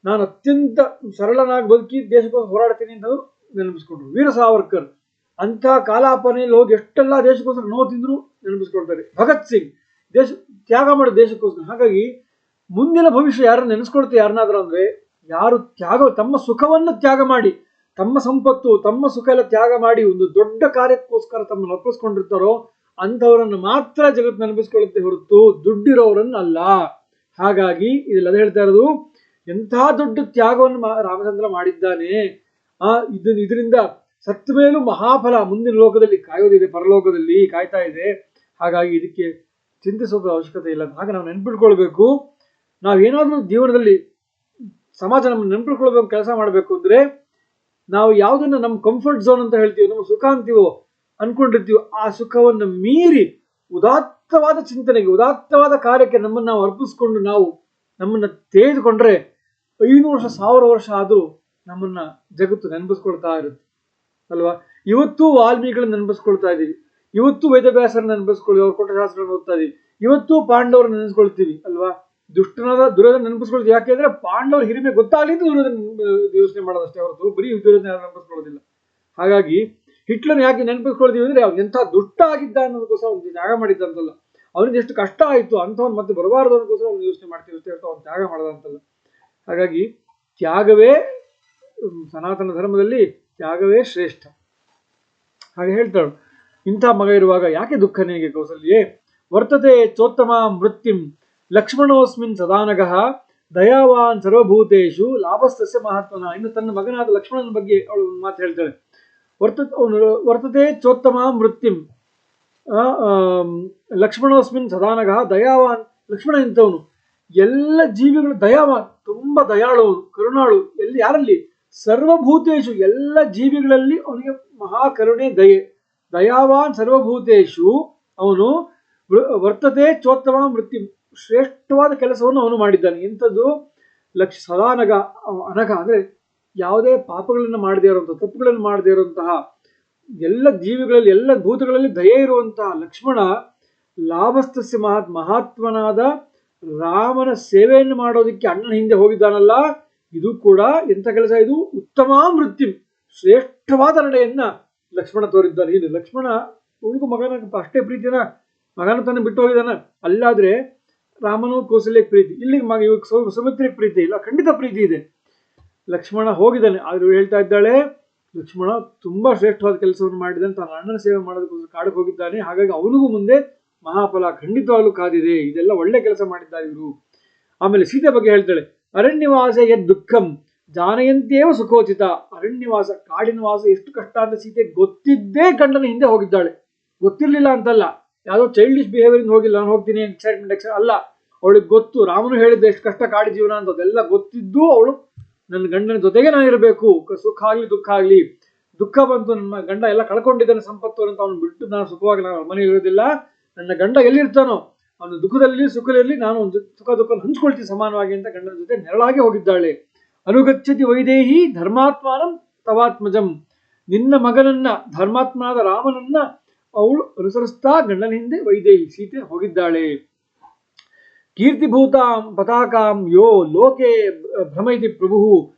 ನಾನು ಅತ್ಯಂತ ಸರಳನಾಗಿ ಬದುಕಿ ದೇಶಕ್ಕೋಸ್ಕರ ಹೋರಾಡ್ತೀನಿ ಅಂತವ್ರು ನೆನಪಿಸ್ಕೊಂಡ್ರು. ವೀರ ಸಾವರ್ಕರ್ ಅಂಥ ಕಾಲಾಪನೆಯಲ್ಲಿ ಹೋಗಿ ಎಷ್ಟೆಲ್ಲ ದೇಶಕ್ಕೋಸ್ಕರ ನೋವು ತಿಂದ್ರು ನೆನಪಿಸ್ಕೊಳ್ತಾರೆ. ಭಗತ್ ಸಿಂಗ್ ತ್ಯಾಗ ಮಾಡಿ ದೇಶಕ್ಕೋಸ್ಕರ. ಹಾಗಾಗಿ ಮುಂದಿನ ಭವಿಷ್ಯ ಯಾರನ್ನು ನೆನೆಸ್ಕೊಳ್ತೇವೆ ಯಾರನ್ನಾದ್ರೂ ಅಂದ್ರೆ, ಯಾರು ತಮ್ಮ ಸುಖವನ್ನು ತ್ಯಾಗ ಮಾಡಿ, ತಮ್ಮ ಸಂಪತ್ತು, ತಮ್ಮ ಸುಖ ಎಲ್ಲ ತ್ಯಾಗ ಮಾಡಿ ಒಂದು ದೊಡ್ಡ ಕಾರ್ಯಕ್ಕೋಸ್ಕರ ತಮ್ಮನ್ನು ಅರ್ಪಿಸ್ಕೊಂಡಿರ್ತಾರೋ ಅಂಥವರನ್ನು ಮಾತ್ರ ಜಗತ್ತು ನೆನಪಿಸ್ಕೊಳ್ಳುತ್ತೆ ಹೊರತು ದುಡ್ಡಿರೋರನ್ನ ಅಲ್ಲ. ಹಾಗಾಗಿ ಇದೆಲ್ಲ ಹೇಳ್ತಾ ಇರೋದು, ಎಂಥ ದೊಡ್ಡ ತ್ಯಾಗವನ್ನು ರಾಮಚಂದ್ರ ಮಾಡಿದ್ದಾನೆ. ಇದರಿಂದ ಸತ್ತ ಮೇಲೂ ಮಹಾಫಲ ಮುಂದಿನ ಲೋಕದಲ್ಲಿ ಕಾಯೋದಿದೆ, ಪರಲೋಕದಲ್ಲಿ ಕಾಯ್ತಾ ಇದೆ. ಹಾಗಾಗಿ ಇದಕ್ಕೆ ಚಿಂತಿಸೋದು ಅವಶ್ಯಕತೆ ಇಲ್ಲ. ಹಾಗೆ ನಾವು ನೆನ್ಪಿಟ್ಕೊಳ್ಬೇಕು. ನಾವೇನಾದ್ರೂ ಜೀವನದಲ್ಲಿ ಸಮಾಜ ನಮ್ಮನ್ನು ನೆನ್ಪಿಟ್ಕೊಳ್ಬೇಕು, ಕೆಲಸ ಮಾಡಬೇಕು ಅಂದ್ರೆ ನಾವು ಯಾವುದನ್ನು ನಮ್ಮ ಕಂಫರ್ಟ್ ಝೋನ್ ಅಂತ ಹೇಳ್ತೀವೋ, ನಮ್ಮ ಸುಖ ಅಂತೀವೋ ಅನ್ಕೊಂಡಿರ್ತೀವೋ, ಆ ಸುಖವನ್ನು ಮೀರಿ ಉದಾತ್ತವಾದ ಚಿಂತನೆಗೆ, ಉದಾತ್ತವಾದ ಕಾರ್ಯಕ್ಕೆ ನಮ್ಮನ್ನು ನಾವು ಅರ್ಪಿಸ್ಕೊಂಡು ನಾವು ನಮ್ಮನ್ನು ತೆಗೆದುಕೊಂಡ್ರೆ 500 ವರ್ಷ 1000 ವರ್ಷ ಆದರೂ ನಮ್ಮನ್ನ ಜಗತ್ತು ನೆನಪಿಸ್ಕೊಳ್ತಾ ಇರುತ್ತೆ ಅಲ್ವಾ? ಇವತ್ತು ವಾಲ್ಮೀಕಿಗಳನ್ನ ನೆನಪಿಸ್ಕೊಳ್ತಾ ಇದೀವಿ, ಇವತ್ತು ವೇದವ್ಯಾಸರನ್ನ ನೆನಪಿಸ್ಕೊಳ್ಳಿ, ಅವ್ರು ಕೊಟ್ಟ ಶಾಸ್ತ್ರಗಳನ್ನು ಓದ್ತಾ ಇದೀವಿ, ಇವತ್ತು ಪಾಂಡವರನ್ನ ನೆನೆಸ್ಕೊಳ್ತೀವಿ ಅಲ್ವಾ, ದುಷ್ಟನಾದ ದುರ್ಯೋಧನ ನೆನಪಿಸ್ಕೊಳ್ತೀವಿ. ಯಾಕೆಂದ್ರೆ ಪಾಂಡವರ ಹಿರಿಮೆ ಗೊತ್ತಾಗಲಿ ದುರ್ಯೋಧನ ಯೋಚನೆ ಮಾಡೋದಷ್ಟೇ ಹೊರತು ಬರೀ ದುರ್ಯೋಧನ ಯಾರು ನೆನಪಿಸ್ಕೊಳ್ಳೋದಿಲ್ಲ. ಹಾಗಾಗಿ ಹಿಟ್ಲರ್ ಯಾಕೆ ನೆನಪಿಸ್ಕೊಳ್ತೀವಿ ಅಂದ್ರೆ ಅವ್ನು ಎಂಥ ದುಷ್ಟ ಆಗಿದ್ದ ಅನ್ನೋದಕ್ಕೋಸ್ಕರ ಅವ್ನು ತ್ಯಾಗ ಮಾಡಿದ್ದ ಅಂತಲ್ಲ, ಅವನಿಗೆ ಎಷ್ಟು ಕಷ್ಟ ಆಯಿತು ಅಂಥವ್ನು ಮತ್ತೆ ಬರಬಾರದು ಅನ್ನೋದಕ್ಕೋಸ್ಕರ ಅವ್ನು ಯೋಚನೆ ಮಾಡ್ತೀವಿ ಅಷ್ಟೇ ಹೊರತು ಅವ್ನು ತ್ಯಾಗ ಮಾಡೋದ ಅಂತಲ್ಲ. ಹಾಗಾಗಿ ತ್ಯಾಗವೇ ಸನಾತನ ಧರ್ಮದಲ್ಲಿ ತ್ಯಾಗವೇ ಶ್ರೇಷ್ಠ. ಹಾಗೆ ಹೇಳ್ತಾಳು, ಇಂಥ ಮಗ ಇರುವಾಗ ಯಾಕೆ ದುಃಖ ನಿನಗೆ ಕೌಸಲ್ಯೆ? ವರ್ತತೆ ಚೋತ್ತಮ ಮೃತ್ಯುಂ ಲಕ್ಷ್ಮಣೋಸ್ಮಿನ್ ಸದಾನಗಃ ದಯಾವಾನ್ ಸರ್ವಭೂತೇಶು ಲಾಭಸ್ತಸ್ಯ ಮಹಾತ್ಮನ. ಇನ್ನು ತನ್ನ ಮಗನಾದ ಲಕ್ಷ್ಮಣನ ಬಗ್ಗೆ ಅವಳು ಮಾತು ಹೇಳ್ತಾಳೆ. ವರ್ತತೆ ಚೋತ್ತಮ ಮೃತ್ಯುಂ ಲಕ್ಷ್ಮಣೋಸ್ಮಿನ್ ಸದಾನಗಃ ದಯಾವಾನ್. ಲಕ್ಷ್ಮಣ ಇಂಥವನು, ಎಲ್ಲ ಜೀವಿಗಳು ದಯಾವಾನ್, ತುಂಬಾ ದಯಾಳು, ಕರುಣಾಳು. ಯಾರಲ್ಲಿ? ಸರ್ವಭೂತೇಶು, ಎಲ್ಲ ಜೀವಿಗಳಲ್ಲಿ ಅವನಿಗೆ ಮಹಾಕರುಣೆ, ದಯೆ. ದಯಾವಾನ್ ಸರ್ವಭೂತೇಶು, ಅವನು ವರ್ತತೆ ಚೋತ್ತಮ ಮೃತ್ಯು, ಶ್ರೇಷ್ಠವಾದ ಕೆಲಸವನ್ನು ಅವನು ಮಾಡಿದ್ದಾನೆ. ಇಂಥದ್ದು ಸದಾನಗ, ಅನಘ ಅಂದ್ರೆ ಯಾವುದೇ ಪಾಪಗಳನ್ನು ಮಾಡದೇ ಇರುವಂತಹ, ತಪ್ಪುಗಳನ್ನು ಮಾಡದೇ ಇರುವಂತಹ, ಎಲ್ಲ ಜೀವಿಗಳಲ್ಲಿ ಎಲ್ಲ ಭೂತಗಳಲ್ಲಿ ದಯೆ ಇರುವಂತಹ ಲಕ್ಷ್ಮಣ ಲಾಭಸ್ತಸ್ಯ ಮಹಾತ್ಮನಾದ ರಾಮನ ಸೇವೆಯನ್ನು ಮಾಡೋದಕ್ಕೆ ಅಣ್ಣನ ಹಿಂದೆ ಹೋಗಿದ್ದಾನಲ್ಲ, ಇದು ಕೂಡ ಎಂಥ ಕೆಲಸ? ಇದು ಉತ್ತಮ ಮೃತ್ಯು, ಶ್ರೇಷ್ಠವಾದ ನಡೆಯನ್ನ ಲಕ್ಷ್ಮಣ ತೋರಿದ್ದಾನೆ. ಇದು ಲಕ್ಷ್ಮಣ ಉಳಿದು ಮಗನ ಅಷ್ಟೇ ಪ್ರೀತಿನ, ಮಗನ ತಾನು ಬಿಟ್ಟು ಹೋಗಿದ್ದಾನ. ಅಲ್ಲಾದ್ರೆ ರಾಮನು ಕೌಸಲ್ಯಕ್ಕೆ ಪ್ರೀತಿ, ಇಲ್ಲಿಗೆ ಮಗ ಇವಾಗ ಸುಮಿತ್ರಿಗೆ ಪ್ರೀತಿ ಇಲ್ಲ, ಖಂಡಿತ ಪ್ರೀತಿ ಇದೆ. ಲಕ್ಷ್ಮಣ ಹೋಗಿದ್ದಾನೆ, ಆದ್ರೂ ಹೇಳ್ತಾ ಇದ್ದಾಳೆ ಲಕ್ಷ್ಮಣ ತುಂಬಾ ಶ್ರೇಷ್ಠವಾದ ಕೆಲಸವನ್ನು ಮಾಡಿದ್ದಾನೆ, ತನ್ನ ಅಣ್ಣನ ಸೇವೆ ಮಾಡೋದಕ್ಕೋಸ್ಕರ ಕಾಡಕ್ಕೆ ಹೋಗಿದ್ದಾನೆ. ಹಾಗಾಗಿ ಅವನಿಗೂ ಮುಂದೆ ಮಹಾಫಲ ಖಂಡಿತವಾಗ್ಲೂ ಕಾದಿದೆ. ಇದೆಲ್ಲ ಒಳ್ಳೆ ಕೆಲಸ ಮಾಡಿದ್ದಾರೆ ಇವರು. ಆಮೇಲೆ ಸೀತೆ ಬಗ್ಗೆ ಹೇಳ್ತಾಳೆ, ಅರಣ್ಯವಾಸ ಯದ್ ದುಃಖಂ ಜಾನಯಂತೇವ ಸುಖೋಚಿತ. ಅರಣ್ಯವಾಸ, ಕಾಡಿನ ವಾಸ ಎಷ್ಟು ಕಷ್ಟ ಅಂತ ಸೀತೆ ಗೊತ್ತಿದ್ದೇ ಗಂಡನ ಹಿಂದೆ ಹೋಗಿದ್ದಾಳೆ. ಗೊತ್ತಿರ್ಲಿಲ್ಲ ಅಂತಲ್ಲ, ಯಾವುದೋ ಚೈಲ್ಡಿಶ್ ಬಿಹೇವಿಯರ್ ಹೋಗಿಲ್ಲ, ನಾನು ಹೋಗ್ತೀನಿ ಎಕ್ಸೈಟ್ಮೆಂಟ್ ಅಲ್ಲ, ಅವಳಿಗೆ ಗೊತ್ತು. ರಾಮನು ಹೇಳಿದ್ದೆ ಎಷ್ಟು ಕಷ್ಟ ಕಾಡಿ ಜೀವನ ಅಂತ, ಅದೆಲ್ಲ ಗೊತ್ತಿದ್ದು ಅವಳು ನನ್ನ ಗಂಡನ ಜೊತೆಗೆ ನಾನು ಇರಬೇಕು, ಸುಖ ಆಗ್ಲಿ ದುಃಖ ಆಗ್ಲಿ. ದುಃಖ ಬಂತು, ನನ್ನ ಗಂಡ ಎಲ್ಲ ಕಳ್ಕೊಂಡಿದ್ದಾನೆ ಸಂಪತ್ತು ಅಂತ ಅವನು ಬಿಟ್ಟು ನಾನು ಸುಖವಾಗಿ ನಾನು ಮನೆಗೆ ಇರೋದಿಲ್ಲ. ನನ್ನ ಗಂಡ ಎಲ್ಲಿರ್ತಾನೋ ಅವನು ದುಃಖದಲ್ಲಿ ಸುಖದಲ್ಲಿ ನಾನು ಒಂದು ಸುಖ ದುಃಖ ಹಂಚ್ಕೊಳ್ತೀನಿ ಸಮಾನವಾಗಿ ಅಂತ ಗಂಡನ ಜೊತೆ ನೆರಳಾಗಿ ಹೋಗಿದ್ದಾಳೆ. ಅನುಗಚ್ಚತಿ ವೈದೇಹಿ ಧರ್ಮಾತ್ಮಾನಂ ತವಾತ್ಮಜಂ. ನಿನ್ನ ಮಗನನ್ನ, ಧರ್ಮಾತ್ಮನಾದ ರಾಮನನ್ನ ಅವಳು ಅನುಸರಿಸ್ತಾ ಗಂಡನ ಹಿಂದೆ ವೈದೇಹಿ ಸೀತೆ ಹೋಗಿದ್ದಾಳೆ. ಕೀರ್ತಿಭೂತಾಂ ಪತಾಕಾಂ ಯೋ ಲೋಕೆ ಭ್ರಮೈತಿ ಪ್ರಭು.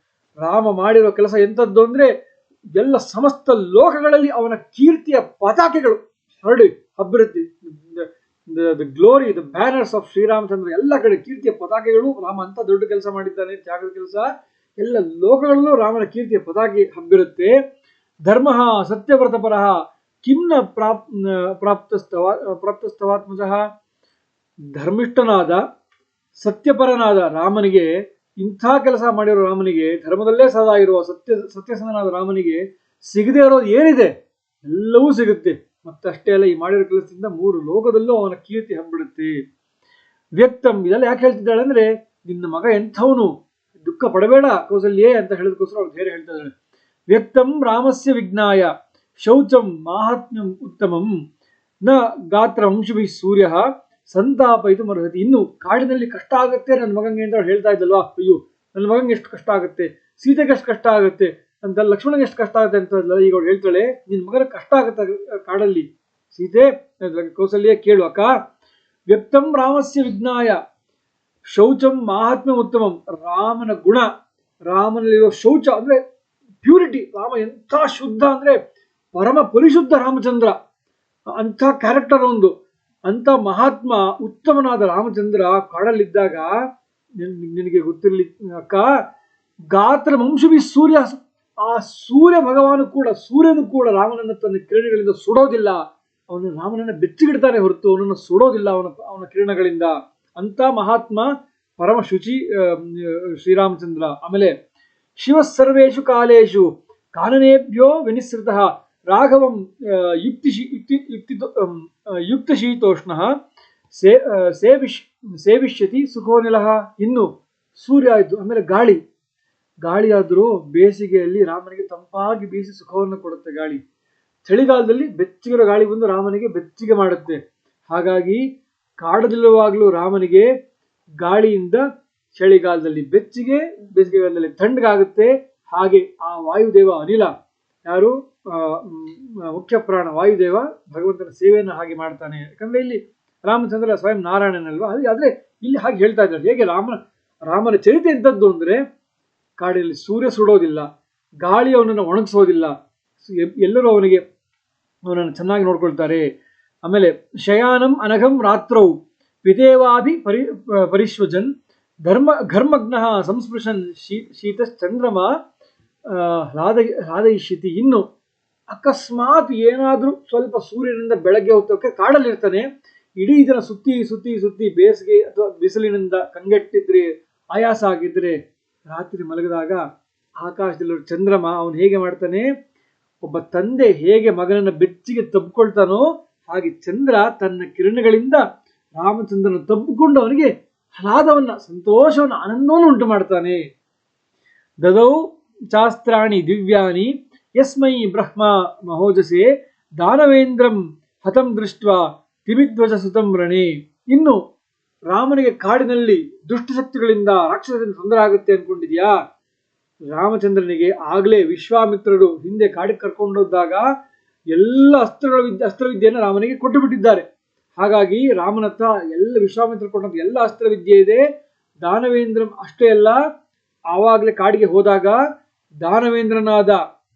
ರಾಮ ಮಾಡಿರೋ ಕೆಲಸ ಎಂಥದ್ದು ಅಂದ್ರೆ ಎಲ್ಲ ಸಮಸ್ತ ಲೋಕಗಳಲ್ಲಿ ಅವನ ಕೀರ್ತಿಯ ಪತಾಕೆಗಳು ಹರಡಿ ಹಬ್ಬಿರುತ್ತೆ. The glory, the banners of Sri Ramachandra, ಎಲ್ಲ ಕಡೆ ಕೀರ್ತಿಯ ಪತಾಕೆಗಳು. ರಾಮ ಅಂತ ದೊಡ್ಡ ಕೆಲಸ ಮಾಡಿದ್ದಾನೆ, ತ್ಯಾಗದ ಕೆಲಸ. ಎಲ್ಲ ಲೋಕಗಳಲ್ಲೂ ರಾಮನ ಕೀರ್ತಿಯ ಪತಾಕೆ ಹಬ್ಬಿರುತ್ತೆ. ಧರ್ಮ ಸತ್ಯವ್ರತ ಪರಃ ಕಿಮ್ನ ಪ್ರಾಪ್ತಸ್ತವಾತ್ಮಜಃ. ಧರ್ಮಿಷ್ಠನಾದ ಸತ್ಯಪರನಾದ ರಾಮನಿಗೆ, ಇಂಥ ಕೆಲಸ ಮಾಡಿರೋ ರಾಮನಿಗೆ, ಧರ್ಮದಲ್ಲೇ ಸದಾ ಇರುವ ಸತ್ಯಸಂಧನಾದ ರಾಮನಿಗೆ ಸಿಗದೆ ಇರೋದು ಏನಿದೆ? ಎಲ್ಲವೂ ಸಿಗುತ್ತೆ. ಮತ್ತಷ್ಟೇ ಅಲ್ಲ, ಈ ಮಾಡಿರೋ ಕೆಲಸದಿಂದ 3 ಲೋಕದಲ್ಲೂ ಅವನ ಕೀರ್ತಿ ಹಬ್ಬಿಡುತ್ತೆ. ವ್ಯಕ್ತಂ, ಇದೆಲ್ಲ ಯಾಕೆ ಹೇಳ್ತಿದ್ದಾಳೆ ಅಂದ್ರೆ, ನಿನ್ನ ಮಗ ಎಂಥವನು, ದುಃಖ ಪಡಬೇಡ ಕೌಸಲ್ಯೇ ಅಂತ ಹೇಳೋದಕ್ಕೋಸ್ಕರ ಅವ್ರು ಧೈರ್ಯ ಹೇಳ್ತಾ ಇದ್ದಾಳೆ. ವ್ಯಕ್ತಂ ರಾಮಸ್ಯ ವಿಜ್ಞಾಯ ಶೌಚಂ ಮಾಹಾತ್ಮ್ಯಂ ಉತ್ತಮಂ ನ ಗಾತ್ರ ವಂಶಭಿ ಸೂರ್ಯ ಸಂತಾಪಯಿತು ಮರ್ಹತಿ. ಇನ್ನು ಕಾಡಿನಲ್ಲಿ ಕಷ್ಟ ಆಗುತ್ತೆ ನನ್ನ ಮಗಂಗೆ ಅಂತ ಅವ್ರು ಹೇಳ್ತಾ ಇದ್ದಲ್ವಾ, ಅಯ್ಯೋ ನನ್ನ ಮಗಂಗೆ ಎಷ್ಟು ಕಷ್ಟ ಆಗುತ್ತೆ, ಸೀತೆಗೆ ಎಷ್ಟು ಕಷ್ಟ ಆಗುತ್ತೆ ಅಂತ, ಲಕ್ಷ್ಮಣಗೆ ಎಷ್ಟು ಕಷ್ಟ ಆಗುತ್ತೆ ಅಂತ ಈಗ ಅವ್ರು ಹೇಳ್ತಾಳೆ. ನಿನ್ನ ಮಗನ ಕಷ್ಟ ಆಗುತ್ತೆ ಕಾಡಲ್ಲಿ ಸೀತೆ. ಕೌಸಲ್ಯ ಕೇಳು ಅಕ್ಕ. ವ್ಯಕ್ತಂ ರಾಮಸ್ಯ ವಿಜ್ಞಾಯ ಶೌಚಂ ಮಾಹಾತ್ಮ್ಯ ಉತ್ತಮಂ. ರಾಮನ ಗುಣ, ರಾಮನಲ್ಲಿರೋ ಶೌಚ ಅಂದ್ರೆ ಪ್ಯೂರಿಟಿ. ರಾಮ ಎಂಥ ಶುದ್ಧ ಅಂದ್ರೆ ಪರಮ ಪರಿಶುದ್ಧ ರಾಮಚಂದ್ರ, ಅಂಥ ಕ್ಯಾರೆಕ್ಟರ್ ಒಂದು. ಅಂತ ಮಹಾತ್ಮ ಉತ್ತಮನಾದ ರಾಮಚಂದ್ರ ಕಾಡಲ್ಲಿದ್ದಾಗ ನಿನಗೆ ಗೊತ್ತಿರ್ಲಿ ಅಕ್ಕ, ಗಾತ್ರ ವಂಶಭಿ ಸೂರ್ಯ, ಆ ಸೂರ್ಯ ಭಗವಾನು ಕೂಡ, ಸೂರ್ಯನು ಕೂಡ ರಾಮನನ್ನ ತನ್ನ ಕಿರಣಗಳಿಂದ ಸುಡೋದಿಲ್ಲ. ಅವನು ರಾಮನನ್ನ ಬೆಚ್ಚಗಿಡ್ತಾನೆ ಹೊರತು ಅವನನ್ನು ಸುಡೋದಿಲ್ಲ ಅವನ ಕಿರಣಗಳಿಂದ. ಅಂತ ಮಹಾತ್ಮ ಪರಮ ಶುಚಿ ಶ್ರೀರಾಮಚಂದ್ರ. ಆಮೇಲೆ ಶಿವ ಸರ್ವೇಶು ಕಾಲೇಶು ಕಾನನೇಭ್ಯೋ ವಿನಿಸೃತಃ ರಾಘವಂ ಯುಕ್ತ ಶೀತೋಷ್ಣ ಸೇವಿಷ್ಯತಿ ಸುಖೋನಿಲಹ. ಇನ್ನು ಸೂರ್ಯ ಆಯ್ತು, ಆಮೇಲೆ ಗಾಳಿ ಆದ್ರೂ ಬೇಸಿಗೆಯಲ್ಲಿ ರಾಮನಿಗೆ ತಂಪಾಗಿ ಬೀಸಿ ಸುಖವನ್ನು ಕೊಡುತ್ತೆ ಗಾಳಿ. ಚಳಿಗಾಲದಲ್ಲಿ ಬೆಚ್ಚಗಿರೋ ಗಾಳಿ ಬಂದು ರಾಮನಿಗೆ ಬೆಚ್ಚಗೆ ಮಾಡುತ್ತೆ. ಹಾಗಾಗಿ ಕಾಡದಲ್ಲಿರುವಾಗಲೂ ರಾಮನಿಗೆ ಗಾಳಿಯಿಂದ ಚಳಿಗಾಲದಲ್ಲಿ ಬೆಚ್ಚಗೆ, ಬೇಸಿಗೆಗಾಲದಲ್ಲಿ ತಣ್ಣಗಾಗುತ್ತೆ. ಹಾಗೆ ಆ ವಾಯುದೇವ ಅನಿಲ, ಯಾರು ಮುಖ್ಯ ಪ್ರಾಣ ವಾಯುದೇವ, ಭಗವಂತನ ಸೇವೆಯನ್ನು ಹಾಗೆ ಮಾಡ್ತಾನೆ. ಯಾಕಂದ್ರೆ ಇಲ್ಲಿ ರಾಮಚಂದ್ರ ಸ್ವಯಂ ನಾರಾಯಣನಲ್ವಾ. ಆದರೆ ಇಲ್ಲಿ ಹಾಗೆ ಹೇಳ್ತಾ ಇದ್ದಾರೆ. ಹೇಗೆ ರಾಮನ ಚರಿತೆ ಎಂಥದ್ದು ಅಂದರೆ, ಕಾಡಿನಲ್ಲಿ ಸೂರ್ಯ ಸುಡೋದಿಲ್ಲ, ಗಾಳಿ ಅವನನ್ನು ಒಣಗಿಸೋದಿಲ್ಲ, ಎಲ್ಲರೂ ಅವನನ್ನು ಚೆನ್ನಾಗಿ ನೋಡ್ಕೊಳ್ತಾರೆ. ಆಮೇಲೆ ಶಯಾನಂ ಅನಘಂ ರಾತ್ರೌ ಪಿತೇವಾಭಿ ಪರಿಶ್ವಜನ್ ಘರ್ಮಗ್ನ ಸಂಸ್ಪೃಶನ್ ಶೀತಶ್ಚಂದ್ರಮ ಹ್ಲಾದಯಿಷ್ಯತಿ. ಇನ್ನು ಅಕಸ್ಮಾತ್ ಏನಾದರೂ ಸ್ವಲ್ಪ ಸೂರ್ಯನಿಂದ ಬೆಳಗ್ಗೆ ಹೊತ್ತಕ್ಕೆ ಕಾಡಲ್ಲಿರ್ತಾನೆ, ಇಡೀ ದಿನ ಸುತ್ತಿ ಸುತ್ತಿ ಸುತ್ತಿ ಬೇಸಿಗೆ ಅಥವಾ ಬಿಸಿಲಿನಿಂದ ಕಂಗೆಟ್ಟಿದ್ರೆ, ಆಯಾಸ ಆಗಿದ್ರೆ, ರಾತ್ರಿ ಮಲಗಿದಾಗ ಆಕಾಶದಲ್ಲಿರೋ ಚಂದ್ರಮ ಅವನು ಹೇಗೆ ಮಾಡ್ತಾನೆ, ಒಬ್ಬ ತಂದೆ ಹೇಗೆ ಮಗನನ್ನ ಬೆಚ್ಚಿಗೆ ತಬ್ಕೊಳ್ತಾನೋ ಹಾಗೆ ಚಂದ್ರ ತನ್ನ ಕಿರಣಗಳಿಂದ ರಾಮಚಂದ್ರನ ತಬ್ಬಿಕೊಂಡು ಅವನಿಗೆ ಹ್ಲಾದವನ್ನ, ಸಂತೋಷವನ್ನ, ಆನಂದವನ್ನು ಉಂಟು ಮಾಡ್ತಾನೆ. ದದೌ ಶಾಸ್ತ್ರಾಣಿ ದಿವ್ಯಾನಿ ಯಸ್ಮೈ ಬ್ರಹ್ಮ ಮಹೋಜಸೆ ದಾನವೇಂದ್ರಂ ಹತಂ ದೃಷ್ಟ ತಿಮಿಧ್ವಜ ಸುತಂ ರಣೆ. ಇನ್ನು ರಾಮನಿಗೆ ಕಾಡಿನಲ್ಲಿ ದುಷ್ಟಶಕ್ತಿಗಳಿಂದ ರಾಕ್ಷಸರಿಂದ ತೊಂದರೆ ಆಗುತ್ತೆ ಅನ್ಕೊಂಡಿದ್ಯಾ? ರಾಮಚಂದ್ರನಿಗೆ ಆಗ್ಲೇ ವಿಶ್ವಾಮಿತ್ರರು ಹಿಂದೆ ಕಾಡಿಗೆ ಕರ್ಕೊಂಡೋದಾಗ ಎಲ್ಲ ಅಸ್ತ್ರವಿದ್ಯೆಯನ್ನು ರಾಮನಿಗೆ ಕೊಟ್ಟು ಬಿಟ್ಟಿದ್ದಾರೆ. ಹಾಗಾಗಿ ರಾಮನತ್ತ ಎಲ್ಲ ವಿಶ್ವಾಮಿತ್ರ ಕೊಟ್ಟಂತ ಎಲ್ಲ ಅಸ್ತ್ರವಿದ್ಯೆ ಇದೆ. ದಾನವೇಂದ್ರಂ ಅಷ್ಟೇ ಅಲ್ಲ, ಆವಾಗಲೇ ಕಾಡಿಗೆ ಹೋದಾಗ ದಾನವೇಂದ್ರನಾದ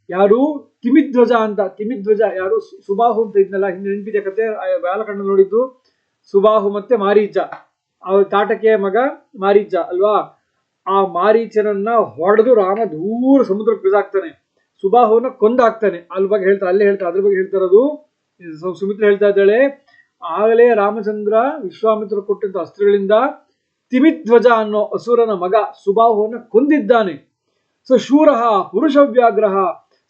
ಯಾರು ತಿಮಿಧ್ವಜ ಅಂತ, ತಿಮಿಧ್ವಜ ಯಾರು, ಸುಬಾಹು ಅಂತ ಇದ್ನಲ್ಲ, ಹಿಂದೆ ನೆನಪಿದೆ ಕತೆ, ಬಾಲಕಣ್ಣ ನೋಡಿದ್ದು. ಸುಬಾಹು ಮತ್ತೆ ಮಾರೀಚ, ಅವ್ರ ತಾಟಕೆಯ ಮಗ ಮಾರೀಚ ಅಲ್ವಾ. ಆ ಮಾರೀಚನನ್ನ ಹೊಡೆದು ರಾಮ ದೂರ ಸಮುದ್ರಕ್ಕೆ ಬಿಸಾಕ್ತಾನೆ, ಸುಬಾಹುವನ್ನ ಕೊಂದಾಕ್ತಾನೆ. ಅದ್ರ ಬಗ್ಗೆ ಹೇಳ್ತಾರೆ, ಅಲ್ಲೇ ಹೇಳ್ತಾರೆ, ಅದ್ರ ಬಗ್ಗೆ ಹೇಳ್ತಾರದು. ಸುಮಿತ್ರ ಹೇಳ್ತಾ ಇದ್ದಾಳೆ, ಆಗಲೇ ರಾಮಚಂದ್ರ ವಿಶ್ವಾಮಿತ್ರ ಕೊಟ್ಟಂತ ಅಸ್ತ್ರಗಳಿಂದ ತಿಮಿಧ್ವಜ ಅನ್ನೋ ಅಸುರನ ಮಗ ಸುಬಾಹುವನ್ನ ಕೊಂದಿದ್ದಾನೆ. ಸೊ ಶೂರ ಪುರುಷವ್ಯಾಘ್ರ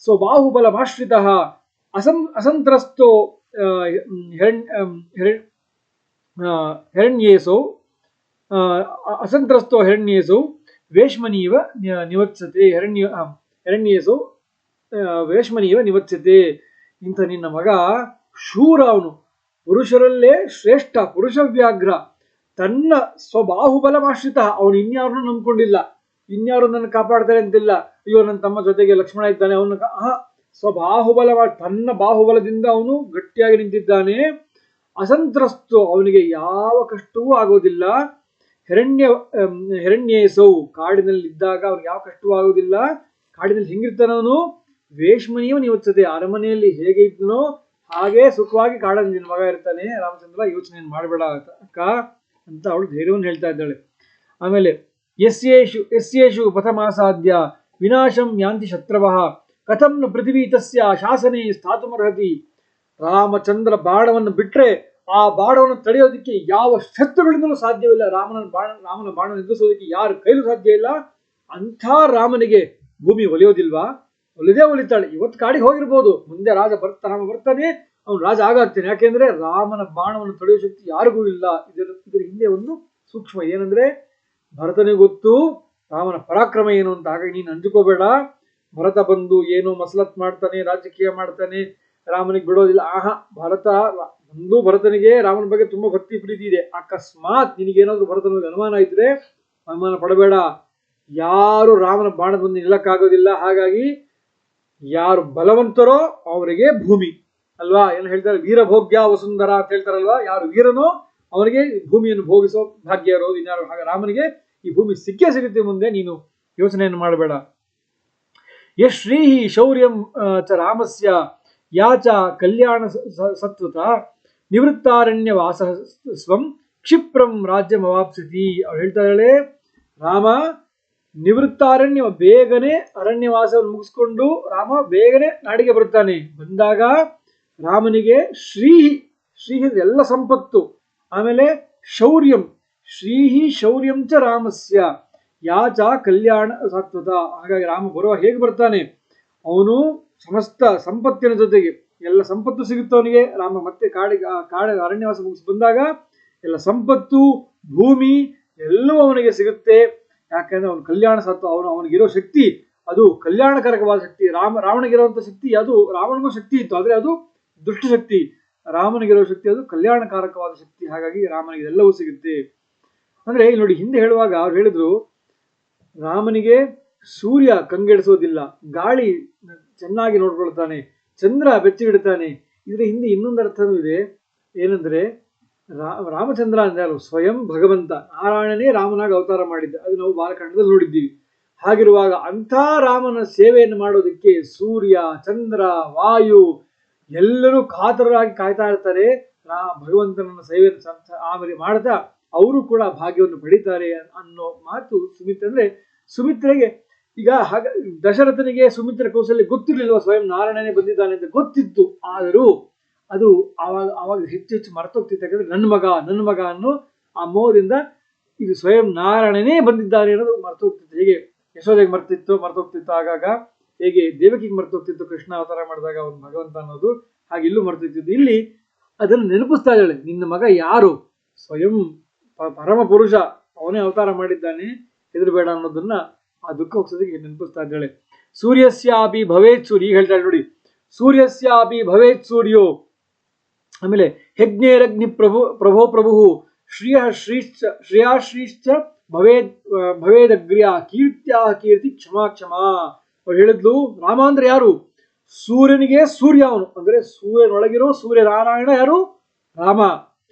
ಸ್ವಬಾಹುಬಲಮಾಶ್ರಿತ ಅಸಂತ್ರಸ್ತೋ ಹಿರಣ್ಯೇಸೌ ಅಸಂತ್ರಸ್ತೋ ಹಿರಣ್ಯೇಸೌ ವೇಶ್ಮನೀವ ನಿವತ್ಸತೆ. ಹಿರಣ್ಯೇಸೌ ವೇಶ್ಮನೀವ ನಿವತ್ಸತೆ. ಇಂಥ ನಿನ್ನ ಮಗ ಶೂರ, ಅವನು ಪುರುಷರಲ್ಲೇ ಶ್ರೇಷ್ಠ, ಪುರುಷವ್ಯಾಘ್ರ, ತನ್ನ ಸ್ವಬಾಹುಬಲಮಾಶ್ರಿತ, ಅವನು ಇನ್ಯಾರನ್ನೂ ನಂಬ್ಕೊಂಡಿಲ್ಲ, ಇನ್ಯಾರು ನನ್ನ ಕಾಪಾಡ್ತಾರೆ ಅಂತಿಲ್ಲ. ಅಯ್ಯೋ ನನ್ನ ತಮ್ಮ ಜೊತೆಗೆ ಲಕ್ಷ್ಮಣ ಇದ್ದಾನೆ, ಅವನ ಸ್ವಬಾಹುಬಲ, ತನ್ನ ಬಾಹುಬಲದಿಂದ ಅವನು ಗಟ್ಟಿಯಾಗಿ ನಿಂತಿದ್ದಾನೆ. ಅಸಂತ್ರಸ್ತು, ಅವನಿಗೆ ಯಾವ ಕಷ್ಟವೂ ಆಗೋದಿಲ್ಲ. ಹಿರಣ್ಯೇಸೌ, ಕಾಡಿನಲ್ಲಿದ್ದಾಗ ಅವನಿಗೆ ಯಾವ ಕಷ್ಟವೂ ಆಗೋದಿಲ್ಲ. ಕಾಡಿನಲ್ಲಿ ಹೆಂಗಿರ್ತಾನ ಅವನು, ವೇಶ್ಮನೀಯ ನಿವತ್ಸತೆ, ಅರಮನೆಯಲ್ಲಿ ಹೇಗೆ ಇದ್ದನೋ ಹಾಗೆ ಸುಖವಾಗಿ ಕಾಡಲ್ಲಿ ನಿನ್ನ ಮಗ ಇರ್ತಾನೆ. ರಾಮಚಂದ್ರ ಯೋಚನೆಯನ್ನು ಮಾಡಬೇಡ ಅಕ್ಕ ಅಂತ ಅವಳು ಧೈರ್ಯವನ್ನು ಹೇಳ್ತಾ ಇದ್ದಾಳೆ. ಆಮೇಲೆ ಯಸ್ಯೇಷು ಪಥಮಾಸಾದ್ಯ ವಿನಾಶಂ ಯಾಂತಿ ಶತ್ರವಃ ಕಥಂ ನ ಪೃಥಿವೀ ತಸ್ಯ ಶಾಸನೆ ಸ್ಥಾತುಮರ್ಹತಿ. ರಾಮಚಂದ್ರ ಬಾಣವನ್ನು ಬಿಟ್ರೆ ಆ ಬಾಣವನ್ನು ತಡೆಯೋದಕ್ಕೆ ಯಾವ ಶತ್ರುಗಳಿಂದಲೂ ಸಾಧ್ಯವಿಲ್ಲ. ರಾಮನ ಬಾಣವನ್ನು ಎದುರಿಸೋದಕ್ಕೆ ಯಾರ ಕೈಲೂ ಸಾಧ್ಯ ಇಲ್ಲ. ಅಂಥ ರಾಮನಿಗೆ ಭೂಮಿ ಒಲಿಯೋದಿಲ್ವಾ? ಒಲಿದೇ ಒಲಿತಾಳೆ. ಇವತ್ತು ಕಾಡಿಗೆ ಹೋಗಿರ್ಬೋದು, ಮುಂದೆ ರಾಮ ಬರ್ತಾನೆ, ಅವನು ರಾಜ ಆಗಾಗ್ತಾನೆ. ಯಾಕೆಂದ್ರೆ ರಾಮನ ಬಾಣವನ್ನು ತಡೆಯೋ ಶಕ್ತಿ ಯಾರಿಗೂ ಇಲ್ಲ. ಇದರ ಹಿಂದೆ ಒಂದು ಸೂಕ್ಷ್ಮ ಏನಂದ್ರೆ, ಭರತನಿಗೆ ಗೊತ್ತು ರಾಮನ ಪರಾಕ್ರಮ ಏನು ಅಂತ. ಹಾಗಾಗಿ ನೀನು ಅಂಜುಕೋಬೇಡ. ಭರತ ಬಂದು ಏನೋ ಮಸಲತ್ ಮಾಡ್ತಾನೆ, ರಾಜಕೀಯ ಮಾಡ್ತಾನೆ, ರಾಮನಿಗೆ ಬಿಡೋದಿಲ್ಲ. ಭರತನಿಗೆ ರಾಮನ ಬಗ್ಗೆ ತುಂಬಾ ಭಕ್ತಿ ಪ್ರೀತಿ ಇದೆ. ಅಕಸ್ಮಾತ್ ನಿನಗೇನಾದ್ರೂ ಭರತನ ಬಗ್ಗೆ ಅನುಮಾನ ಇದ್ರೆ ಅನುಮಾನ ಪಡಬೇಡ. ಯಾರು ರಾಮನ ಬಾಣದ ಮುಂದೆ ನಿಲ್ಲಕ್ಕಾಗೋದಿಲ್ಲ. ಹಾಗಾಗಿ ಯಾರು ಬಲವಂತರೋ ಅವರಿಗೆ ಭೂಮಿ ಅಲ್ವಾ. ಏನು ಹೇಳ್ತಾರೆ, ವೀರಭೋಗ್ಯ ವಸುಂಧರ ಅಂತ ಹೇಳ್ತಾರಲ್ವಾ. ಯಾರು ವೀರನೋ ಅವನಿಗೆ ಭೂಮಿಯನ್ನು ಭೋಗಿಸೋ ಭಾಗ್ಯ ಇರೋದು ಇನ್ಯಾರು. ಹಾಗೆ ರಾಮನಿಗೆ ಈ ಭೂಮಿ ಸಿಕ್ಕೇ ಸಿಗುತ್ತೆ ಮುಂದೆ, ನೀನು ಯೋಚನೆಯನ್ನು ಮಾಡಬೇಡ. ಯಶ್ರೀ ಶೌರ್ಯಂ ಚ ರಾಮಸ್ಯ ಯಾಚ ಕಲ್ಯಾಣ ಸತ್ವತ ನಿವೃತ್ತಾರಣ್ಯ ವಾಸ ಸ್ವಂ ಕ್ಷಿಪ್ರಂ ರಾಜ್ಯಮವಾಪ್ಸಿತಿ. ಅವ್ರು ಹೇಳ್ತಾ ಇದ್ದಾಳೆ, ರಾಮ ನಿವೃತ್ತಾರಣ್ಯ, ಬೇಗನೆ ಅರಣ್ಯವಾಸವನ್ನು ಮುಗಿಸ್ಕೊಂಡು ರಾಮ ಬೇಗನೆ ನಾಡಿಗೆ ಬರ್ತಾನೆ. ಬಂದಾಗ ರಾಮನಿಗೆ ಶ್ರೀಹಿ ಎಲ್ಲ ಸಂಪತ್ತು, ಆಮೇಲೆ ಶೌರ್ಯಂ, ಶ್ರೀಹಿ ಶೌರ್ಯಂ ಚ ರಾಮಸ್ಯ ಯಾಚ ಕಲ್ಯಾಣ ಸತ್ವತ. ಹಾಗಾಗಿ ರಾಮ ಬರುವ ಹೇಗೆ ಬರ್ತಾನೆ, ಅವನು ಸಮಸ್ತ ಸಂಪತ್ತಿನ ಜೊತೆಗೆ ಎಲ್ಲ ಸಂಪತ್ತು ಸಿಗುತ್ತೆ ಅವನಿಗೆ. ರಾಮ ಮತ್ತೆ ಕಾಡ ಅರಣ್ಯವಾಸ ಮುಗಿಸಿ ಬಂದಾಗ ಎಲ್ಲ ಸಂಪತ್ತು, ಭೂಮಿ ಎಲ್ಲವೂ ಅವನಿಗೆ ಸಿಗುತ್ತೆ. ಯಾಕಂದ್ರೆ ಅವನು ಕಲ್ಯಾಣ ಸತ್ವ, ಅವನಿಗಿರೋ ಶಕ್ತಿ ಅದು ಕಲ್ಯಾಣಕಾರಕವಾದ ಶಕ್ತಿ. ರಾವಣಗಿರುವಂತ ಶಕ್ತಿ ಅದು, ರಾವಣಗೂ ಶಕ್ತಿ ಇತ್ತು, ಆದ್ರೆ ಅದು ದುಷ್ಟಶಕ್ತಿ. ರಾಮನಿಗಿರೋ ಶಕ್ತಿ ಅದು ಕಲ್ಯಾಣಕಾರಕವಾದ ಶಕ್ತಿ. ಹಾಗಾಗಿ ರಾಮನಿಗೆ ಎಲ್ಲವೂ ಸಿಗುತ್ತೆ. ಅಂದ್ರೆ ಇಲ್ಲಿ ನೋಡಿ, ಹಿಂದೆ ಹೇಳುವಾಗ ಅವ್ರು ಹೇಳಿದ್ರು, ರಾಮನಿಗೆ ಸೂರ್ಯ ಕಂಗೆಡಿಸೋದಿಲ್ಲ, ಗಾಳಿ ಚೆನ್ನಾಗಿ ನೋಡ್ಕೊಳ್ತಾನೆ, ಚಂದ್ರ ಬೆಚ್ಚಗಿಡ್ತಾನೆ. ಇದ್ರ ಹಿಂದೆ ಇನ್ನೊಂದು ಅರ್ಥನೂ ಇದೆ. ಏನಂದ್ರೆ, ರಾಮಚಂದ್ರ ಅಂದ್ರೆ ಅಲ್ಲ, ಸ್ವಯಂ ಭಗವಂತ ನಾರಾಯಣನೇ ರಾಮನಾಗಿ ಅವತಾರ ಮಾಡಿದ್ದ, ಅದು ನಾವು ಬಾಲಕಾಂಡದಲ್ಲಿ ನೋಡಿದ್ದೀವಿ. ಹಾಗಿರುವಾಗ ಅಂಥ ರಾಮನ ಸೇವೆಯನ್ನು ಮಾಡೋದಕ್ಕೆ ಸೂರ್ಯ, ಚಂದ್ರ, ವಾಯು ಎಲ್ಲರೂ ಕಾತರರಾಗಿ ಕಾಯ್ತಾ ಇರ್ತಾರೆ. ಭಗವಂತನನ್ನ ಸೇವೆಯನ್ನು ಆಮೇಲೆ ಮಾಡ್ತಾ ಅವರು ಕೂಡ ಭಾಗ್ಯವನ್ನು ಪಡಿತಾರೆ ಅನ್ನೋ ಮಾತು ಸುಮಿತ್ರ. ಅಂದ್ರೆ ಸುಮಿತ್ರೆಗೆ ಈಗ ದಶರಥನಿಗೆ ಸುಮಿತ್ರ ಕೌಶಲ್ಯ ಗೊತ್ತಿರಲಿಲ್ವ, ಸ್ವಯಂ ನಾರಾಯಣನೇ ಬಂದಿದ್ದಾನೆ ಅಂತ ಗೊತ್ತಿತ್ತು. ಆದರೂ ಅದು ಆವಾಗ ಹೆಚ್ಚು ಹೆಚ್ಚು ಮರ್ತೋಗ್ತಿತ್ತು. ಯಾಕಂದ್ರೆ ನನ್ನ ಮಗ ಅನ್ನೋ ಆ ಮೋಹದಿಂದ ಇದು ಸ್ವಯಂ ನಾರಾಯಣನೇ ಬಂದಿದ್ದಾರೆ ಅನ್ನೋದು ಮರ್ತೋಗ್ತಿತ್ತು. ಹೇಗೆ ಯಶೋದೆಗೆ ಮರ್ತೋಗ್ತಿತ್ತು ಆಗಾಗ, ಹೇಗೆ ದೇವಕಿಗೆ ಮರ್ತೋಗ್ತಿತ್ತು ಕೃಷ್ಣ ಅವತಾರ ಮಾಡಿದಾಗ ಅವನು ಭಗವಂತ ಅನ್ನೋದು, ಹಾಗೆ ಇಲ್ಲೂ ಮರ್ತೋಗ್ತಿತ್ತು. ಇಲ್ಲಿ ಅದನ್ನು ನೆನಪಿಸ್ತಾ ಇದ್ದಾಳೆ, ನಿನ್ನ ಮಗ ಯಾರು, ಸ್ವಯಂ ಪರಮ ಪುರುಷ, ಅವನೇ ಅವತಾರ ಮಾಡಿದ್ದಾನೆ, ಹೆದರಬೇಡ ಅನ್ನೋದನ್ನ ಆ ದುಃಖ ಹೋಗ್ಸೋದಕ್ಕೆ ನೆನಪಿಸ್ತಾ ಇದ್ದಾಳೆ. ಸೂರ್ಯಸ್ಯಾಪಿ ಭವೇತ್ ಸೂರ್ಯ, ಈಗ ಹೇಳ್ತಾಳೆ ನೋಡಿ, ಸೂರ್ಯಸ್ಯಾಪಿ ಭವೇತ್ ಸೂರ್ಯೋ, ಆಮೇಲೆ ಯಜ್ಞೇರಗ್ನಿ ಪ್ರಭು ಶ್ರೇಯಾಶ್ರೀಶ್ಚ ಭವೇದಗ್ರ್ಯ ಕೀರ್ತ್ಯಾ ಕೀರ್ತಿ ಕ್ಷಮಾ ಕ್ಷಮಾ. ಅವ್ರು ಹೇಳಿದ್ಲು, ರಾಮ ಅಂದ್ರೆ ಯಾರು, ಸೂರ್ಯನಿಗೆ ಸೂರ್ಯ ಅವನು, ಅಂದ್ರೆ ಸೂರ್ಯನೊಳಗಿರೋ ಸೂರ್ಯ ನಾರಾಯಣ ಯಾರು, ರಾಮ.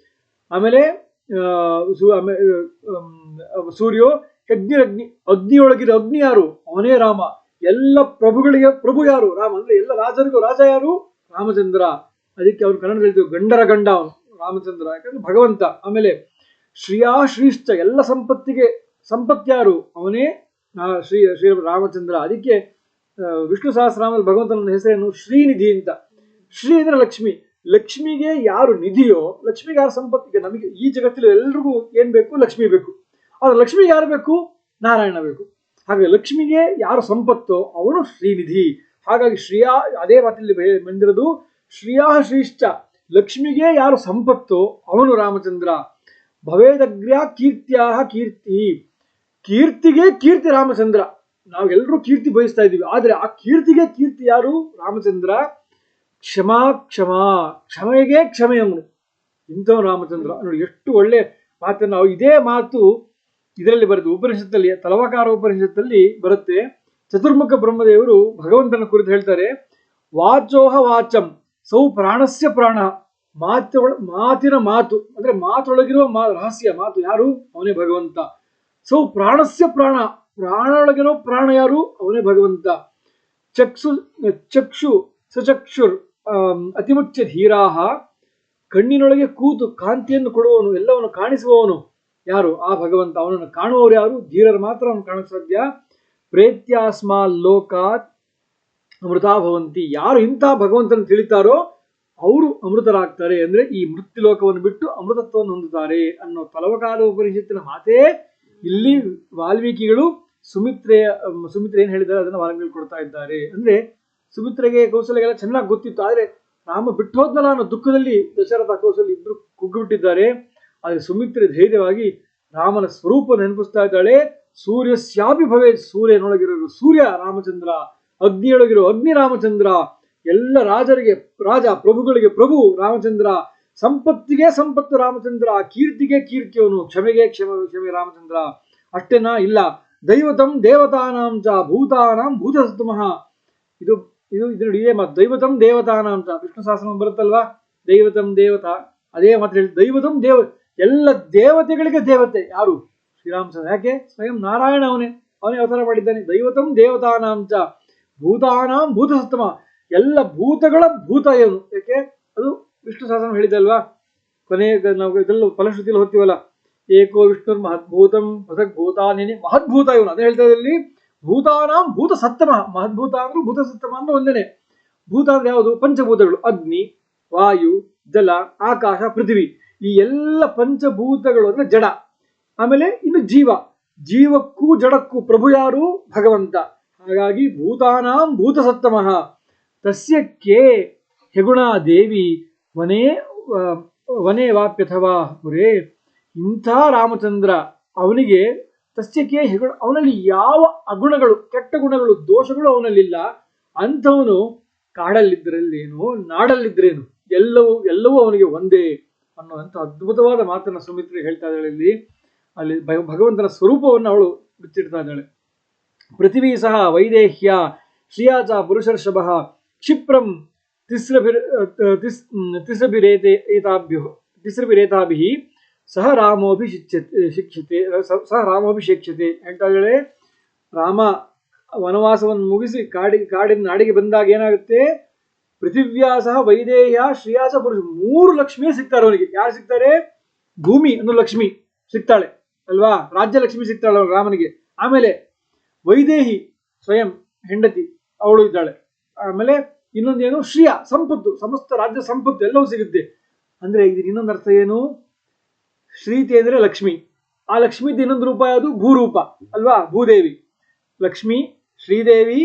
ಆಮೇಲೆ ಸೂರ್ಯೋ ಯಜ್ಞರಗ್ನಿ, ಅಗ್ನಿಯೊಳಗಿರೋ ಅಗ್ನಿ ಯಾರು, ಅವನೇ ರಾಮ. ಎಲ್ಲ ಪ್ರಭುಗಳಿಗೆ ಪ್ರಭು ಯಾರು, ರಾಮ. ಅಂದ್ರೆ ಎಲ್ಲ ರಾಜರಿಗೂ ರಾಜ ಯಾರು, ರಾಮಚಂದ್ರ. ಅದಕ್ಕೆ ಅವ್ರು ಕನ್ನಡ ಹೇಳ್ತೀವಿ ಗಂಡರ ಗಂಡ ಅವನು ರಾಮಚಂದ್ರ, ಯಾಕಂದ್ರೆ ಭಗವಂತ. ಆಮೇಲೆ ಶ್ರೀಯಾಶ್ರೀಶ್ಚ, ಎಲ್ಲ ಸಂಪತ್ತು ಯಾರು, ಅವನೇ ಶ್ರೀ ರಾಮಚಂದ್ರ. ಅದಕ್ಕೆ ವಿಷ್ಣು ಸಹಸ್ರನಾಮದಲ್ಲಿ ಭಗವಂತನ ಹೆಸರೇನು, ಶ್ರೀನಿಧಿ ಅಂತ. ಶ್ರೀ ಅಂದ್ರೆ ಲಕ್ಷ್ಮಿ, ಲಕ್ಷ್ಮಿಗೆ ಯಾರು ನಿಧಿಯೋ, ಲಕ್ಷ್ಮಿಗೆ ಯಾರು ಸಂಪತ್ತಿಗೆ. ನಮಗೆ ಈ ಜಗತ್ತಲ್ಲಿ ಎಲ್ರಿಗೂ ಏನ್ ಬೇಕು, ಲಕ್ಷ್ಮಿ ಬೇಕು. ಆದ್ರೆ ಲಕ್ಷ್ಮಿಗೆ ಯಾರು ಬೇಕು, ನಾರಾಯಣ ಬೇಕು. ಹಾಗೆ ಲಕ್ಷ್ಮಿಗೆ ಯಾರು ಸಂಪತ್ತೋ ಅವನು ಶ್ರೀನಿಧಿ. ಹಾಗಾಗಿ ಅದೇ ಮಾತಿನಲ್ಲಿ ಬಂದಿರೋದು, ಶ್ರೀಯಾಶ್ರೀಶ್ಚ, ಲಕ್ಷ್ಮಿಗೆ ಯಾರು ಸಂಪತ್ತೋ ಅವನು ರಾಮಚಂದ್ರ. ಭವೇದಗ್ರ್ಯ ಕೀರ್ತ್ಯಾ ಕೀರ್ತಿ, ಕೀರ್ತಿಗೆ ಕೀರ್ತಿ ರಾಮಚಂದ್ರ. ನಾವೆಲ್ಲರೂ ಕೀರ್ತಿ ಬಯಸ್ತಾ ಇದ್ದೀವಿ, ಆದ್ರೆ ಆ ಕೀರ್ತಿಗೆ ಕೀರ್ತಿ ಯಾರು, ರಾಮಚಂದ್ರ. ಕ್ಷಮೆಗೆ ಕ್ಷಮೆ ಅವನು, ಇಂಥವನು ರಾಮಚಂದ್ರ. ನೋಡಿ ಎಷ್ಟು ಒಳ್ಳೆ ಮಾತನ್ನು ನಾವು, ಇದೇ ಮಾತು ಇದರಲ್ಲಿ ಬರುತ್ತೆ ಉಪನಿಷತ್ತಲ್ಲಿ, ತಲವಕಾರ ಉಪನಿಷತ್ತಲ್ಲಿ ಬರುತ್ತೆ. ಚತುರ್ಮುಖ ಬ್ರಹ್ಮದೇವರು ಭಗವಂತನ ಕುರಿತು ಹೇಳ್ತಾರೆ, ವಾಚೋಹ ವಾಚಂ ಸೌ ಪ್ರಾಣಸ್ಯ ಪ್ರಾಣ. ಮಾತಿನ ಮಾತು ಅಂದ್ರೆ ಮಾತೊಳಗಿರುವ ರಹಸ್ಯ ಮಾತು ಯಾರು, ಅವನೇ ಭಗವಂತ. ಸೌ ಪ್ರಾಣಸ್ಯ ಪ್ರಾಣ, ಪ್ರಾಣೊಳಗಿರೋ ಪ್ರಾಣ ಯಾರು, ಅವನೇ ಭಗವಂತ. ಚಕ್ಷು ಸಚಕ್ಷುರ್ ಅತಿಮುಖ್ಯ ಧೀರಾಹ, ಕಣ್ಣಿನೊಳಗೆ ಕೂತು ಕಾಂತಿಯನ್ನು ಕೊಡುವವನು, ಎಲ್ಲವನ್ನು ಕಾಣಿಸುವವನು ಯಾರು, ಆ ಭಗವಂತ. ಅವನನ್ನು ಕಾಣುವವರು ಯಾರು, ಧೀರರು ಮಾತ್ರ ಅವನು ಕಾಣಕ್ಕೆ ಸಾಧ್ಯ. ಪ್ರೇತ್ಯಾಸ್ಮಾ ಲೋಕಾತ್ ಅಮೃತಾ ಭವಂತಿ, ಯಾರು ಇಂಥ ಭಗವಂತನ ತಿಳಿತಾರೋ ಅವರು ಅಮೃತರಾಗ್ತಾರೆ. ಅಂದ್ರೆ ಈ ಮೃತ್ಯು ಲೋಕವನ್ನು ಬಿಟ್ಟು ಅಮೃತತ್ವವನ್ನು ಹೊಂದುತ್ತಾರೆ ಅನ್ನೋ ತಲವಕಾರ ಉಪನಿಷತ್ತಿನ ಮಾತೇ ಇಲ್ಲಿ ವಾಲ್ಮೀಕಿಗಳು ಸುಮಿತ್ರೆ ಏನ್ ಹೇಳಿದ್ದಾರೆ ಅದನ್ನ ವಾಲ್ಮೀಕಿ ಕೊಡ್ತಾ ಇದ್ದಾರೆ. ಅಂದ್ರೆ ಸುಮಿತ್ರೆಗೆ ಕೌಶಲ್ಯಗೆಲ್ಲ ಚೆನ್ನಾಗಿ ಗೊತ್ತಿತ್ತು, ಆದ್ರೆ ರಾಮ ಬಿಟ್ಟು ಹೋದ್ನಲ್ಲ ಅನ್ನೋ ದುಃಖದಲ್ಲಿ ದಶರಥ ಕೌಶಲ್ಯ ಇಬ್ರು ಕುಗ್ಗಿಬಿಟ್ಟಿದ್ದಾರೆ. ಆದ್ರೆ ಸುಮಿತ್ರೆ ಧೈರ್ಯವಾಗಿ ರಾಮನ ಸ್ವರೂಪ ನೆನಪಿಸ್ತಾ ಇದ್ದಾಳೆ. ಸೂರ್ಯಸ್ಯಾಪಿ ಭವೇ, ಸೂರ್ಯನೊಳಗಿರೋ ಸೂರ್ಯ ರಾಮಚಂದ್ರ, ಅಗ್ನಿಯೊಳಗಿರೋ ಅಗ್ನಿ ರಾಮಚಂದ್ರ, ಎಲ್ಲ ರಾಜರಿಗೆ ರಾಜ, ಪ್ರಭುಗಳಿಗೆ ಪ್ರಭು ರಾಮಚಂದ್ರ, ಸಂಪತ್ತಿಗೆ ಸಂಪತ್ತು ರಾಮಚಂದ್ರ, ಕೀರ್ತಿಗೆ ಕೀರ್ತಿಯವನು, ಕ್ಷಮೆಗೆ ಕ್ಷಮೆ ರಾಮಚಂದ್ರ. ಅಷ್ಟೇನಾ, ಇಲ್ಲ. ದೈವತಂ ದೇವತಾನಾಂ ಚ ಭೂತಾನಾಂ ಭೂತಸತ್ತಮಃ. ಇದು ಇದೇ ಮಾತು, ದೈವತಂ ದೇವತಾನಾಂ ಚ. ವಿಷ್ಣು ಸಹಸ್ರನಾಮ ಬರುತ್ತಲ್ವಾ, ದೈವತಂ ದೇವತಾ, ಅದೇ ಮಾತು ಹೇಳಿ. ದೈವತಂ ಎಲ್ಲ ದೇವತೆಗಳಿಗೆ ದೇವತೆ ಯಾರು, ಶ್ರೀರಾಮಚಂದ್ರ. ಯಾಕೆ, ಸ್ವಯಂ ನಾರಾಯಣ ಅವನೇ ಅವತಾರ ಮಾಡಿದ್ದಾನೆ. ದೈವತಂ ದೇವತಾನಾಂ ಚ ಭೂತಾನಾಂ ಭೂತಸತ್ತಮ, ಎಲ್ಲ ಭೂತಗಳ ಭೂತ ಏನು. ಯಾಕೆ, ಅದು ವಿಷ್ಣು ಸಹಸ್ರನಾಮ ಹೇಳಿದಲ್ವಾ, ಕೊನೆಗೆ ನಾವು ಇದೆಲ್ಲ ಫಲಶ್ರುತಿಯಲ್ಲಿ ಹೋಗ್ತೀವಲ್ಲ, ಏಕೋ ವಿಷ್ಣು ಮಹದ್ಭೂತಂ ಪೃಥಕ್ ಭೂತಾನೇನೆ, ಮಹದ್ಭೂತ ಇವನು. ಅದೇ ಹೇಳ್ತಾ ಇದ್ದಲ್ಲಿ ಭೂತಾನಾಂ ಭೂತ ಸತ್ತಮ, ಮಹದ್ಭೂತ ಅಂದ್ರೆ ಭೂತ ಸತ್ತಮ ಅಂದ್ರೆ ಒಂದೇನೆ. ಭೂತ ಅಂದ್ರೆ ಯಾವುದು, ಪಂಚಭೂತಗಳು, ಅಗ್ನಿ, ವಾಯು, ಜಲ, ಆಕಾಶ, ಪೃಥ್ವಿ. ಈ ಎಲ್ಲ ಪಂಚಭೂತಗಳು ಅಂದ್ರೆ ಜಡ. ಆಮೇಲೆ ಇನ್ನು ಜೀವಕ್ಕೂ ಜಡಕ್ಕೂ ಪ್ರಭು ಯಾರು, ಭಗವಂತ. ಹಾಗಾಗಿ ಭೂತಾನಾಂ ಭೂತ ಸತ್ತಮಃ ತಸ್ಯಕ್ಕೆ ಹೆಗುಣಾ ದೇವಿ ವನೇ ವಾಪ್ಯಥವಾ ಪುರೇ. ಇಂಥ ರಾಮಚಂದ್ರ ಅವನಿಗೆ ತಸ್ಯಕ್ಕೆ ಹೆಗುಣ, ಅವನಲ್ಲಿ ಯಾವ ಅಗುಣಗಳು, ಕೆಟ್ಟ ಗುಣಗಳು, ದೋಷಗಳು ಅವನಲ್ಲಿಲ್ಲ. ಅಂಥವನು ಕಾಡಲ್ಲಿದ್ದರಲ್ಲೇನು, ನಾಡಲ್ಲಿದ್ರೇನು, ಎಲ್ಲವೂ ಅವನಿಗೆ ಒಂದೇ ಅನ್ನುವಂಥ ಅದ್ಭುತವಾದ ಮಾತನ್ನು ಸುಮಿತ್ರೆ ಹೇಳ್ತಾ ಇದ್ದಾಳೆ. ಅಲ್ಲಿ ಭಗವಂತನ ಸ್ವರೂಪವನ್ನು ಅವಳು ಬಿಚ್ಚಿಡ್ತಾ ಇದ್ದಾಳೆ. ಪೃಥ್ವೀ ಸಹ ವೈದೇಹ್ಯ ಶ್ರಿಯಾಚ ಪುರುಷರ್ಷಭ ಕ್ಷಿಪ್ರಂ ತಿಸ್ರಭಿರೇತೆ ಏತಾಭ್ಯೋ ತಿಸೃಭಿರೇತಾಭಿಃ ಸಹ ರಾಮೋಭಿ ಶಿಕ್ಷತೆ ಸಹ ರಾಮೋಭಿ ಶಿಕ್ಷತೆ ಹೇಳ್ತಾ ಇದ್ದಾಳೆ. ರಾಮ ವನವಾಸವನ್ನು ಮುಗಿಸಿ ಕಾಡಿನ ನಾಡಿಗೆ ಬಂದಾಗ ಏನಾಗುತ್ತೆ, ಪೃಥಿವ್ಯಾಸ ವೈದೇಹ್ಯ ಶ್ರೀಯಾಸ ಪುರುಷ 3 ಲಕ್ಷ್ಮಿ ಸಿಗ್ತಾರೆ ಅವನಿಗೆ. ಯಾರು ಸಿಗ್ತಾರೆ? ಭೂಮಿ ಅನ್ನೋ ಲಕ್ಷ್ಮಿ ಸಿಗ್ತಾಳೆ ಅಲ್ವಾ, ರಾಜ್ಯ ಲಕ್ಷ್ಮಿ ಸಿಗ್ತಾಳೆ ರಾಮನಿಗೆ. ಆಮೇಲೆ ವೈದೇಹಿ ಸ್ವಯಂ ಹೆಂಡತಿ ಅವಳು ಇದ್ದಾಳೆ. ಆಮೇಲೆ ಇನ್ನೊಂದೇನು, ಶ್ರೀಯ ಸಂಪತ್ತು, ಸಮಸ್ತ ರಾಜ್ಯ ಸಂಪತ್ತು ಎಲ್ಲವೂ ಸಿಗುತ್ತೆ. ಅಂದ್ರೆ ಇದ್ರ ಇನ್ನೊಂದು ಅರ್ಥ ಏನು, ಶ್ರೀತೆ ಅಂದ್ರೆ ಲಕ್ಷ್ಮಿ, ಆ ಲಕ್ಷ್ಮಿದ ಇನ್ನೊಂದು ರೂಪ ಯಾವುದು? ಭೂರೂಪ ಅಲ್ವಾ, ಭೂದೇವಿ. ಲಕ್ಷ್ಮಿ, ಶ್ರೀದೇವಿ,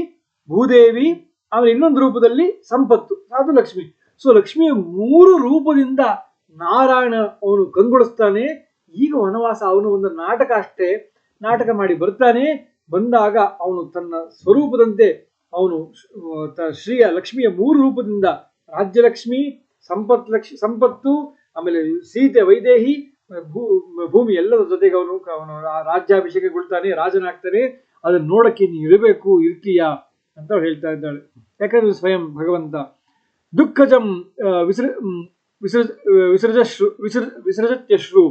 ಭೂದೇವಿ, ಆಮೇಲೆ ಇನ್ನೊಂದು ರೂಪದಲ್ಲಿ ಸಂಪತ್ತು, ಅದು ಲಕ್ಷ್ಮಿ. ಸೊ ಲಕ್ಷ್ಮಿಯ 3 ರೂಪದಿಂದ ನಾರಾಯಣ ಅವನು ಕಂಗೊಳಿಸ್ತಾನೆ. ಈಗ ವನವಾಸ ಅವನು ಒಂದು ನಾಟಕ ಅಷ್ಟೇ, ನಾಟಕ ಮಾಡಿ ಬರ್ತಾನೆ. ಬಂದಾಗ ಅವನು ತನ್ನ ಸ್ವರೂಪದಂತೆ ಅವನು ಶ್ರೀಯ ಲಕ್ಷ್ಮಿಯ 3 ರೂಪದಿಂದ ರಾಜ್ಯಲಕ್ಷ್ಮಿ, ಸಂಪತ್ತು, ಆಮೇಲೆ ಸೀತೆ ವೈದೇಹಿ, ಭೂಮಿ ಎಲ್ಲರ ಜೊತೆಗೆ ಅವನು ರಾಜ್ಯಾಭಿಷೇಕಗೊಳ್ತಾನೆ, ರಾಜನಾಗ್ತಾನೆ. ಅದನ್ನ ನೋಡಕ್ಕೆ ನೀನು ಇರಬೇಕು, ಇರ್ತೀಯಾ ಅಂತ ಹೇಳ್ತಾ ಇದ್ದಾಳೆ. ಯಾಕಂದ್ರೆ ಸ್ವಯಂ ಭಗವಂತ ದುಃಖಜಂ ವಿಸೃಜತ್ಯಶ್ರು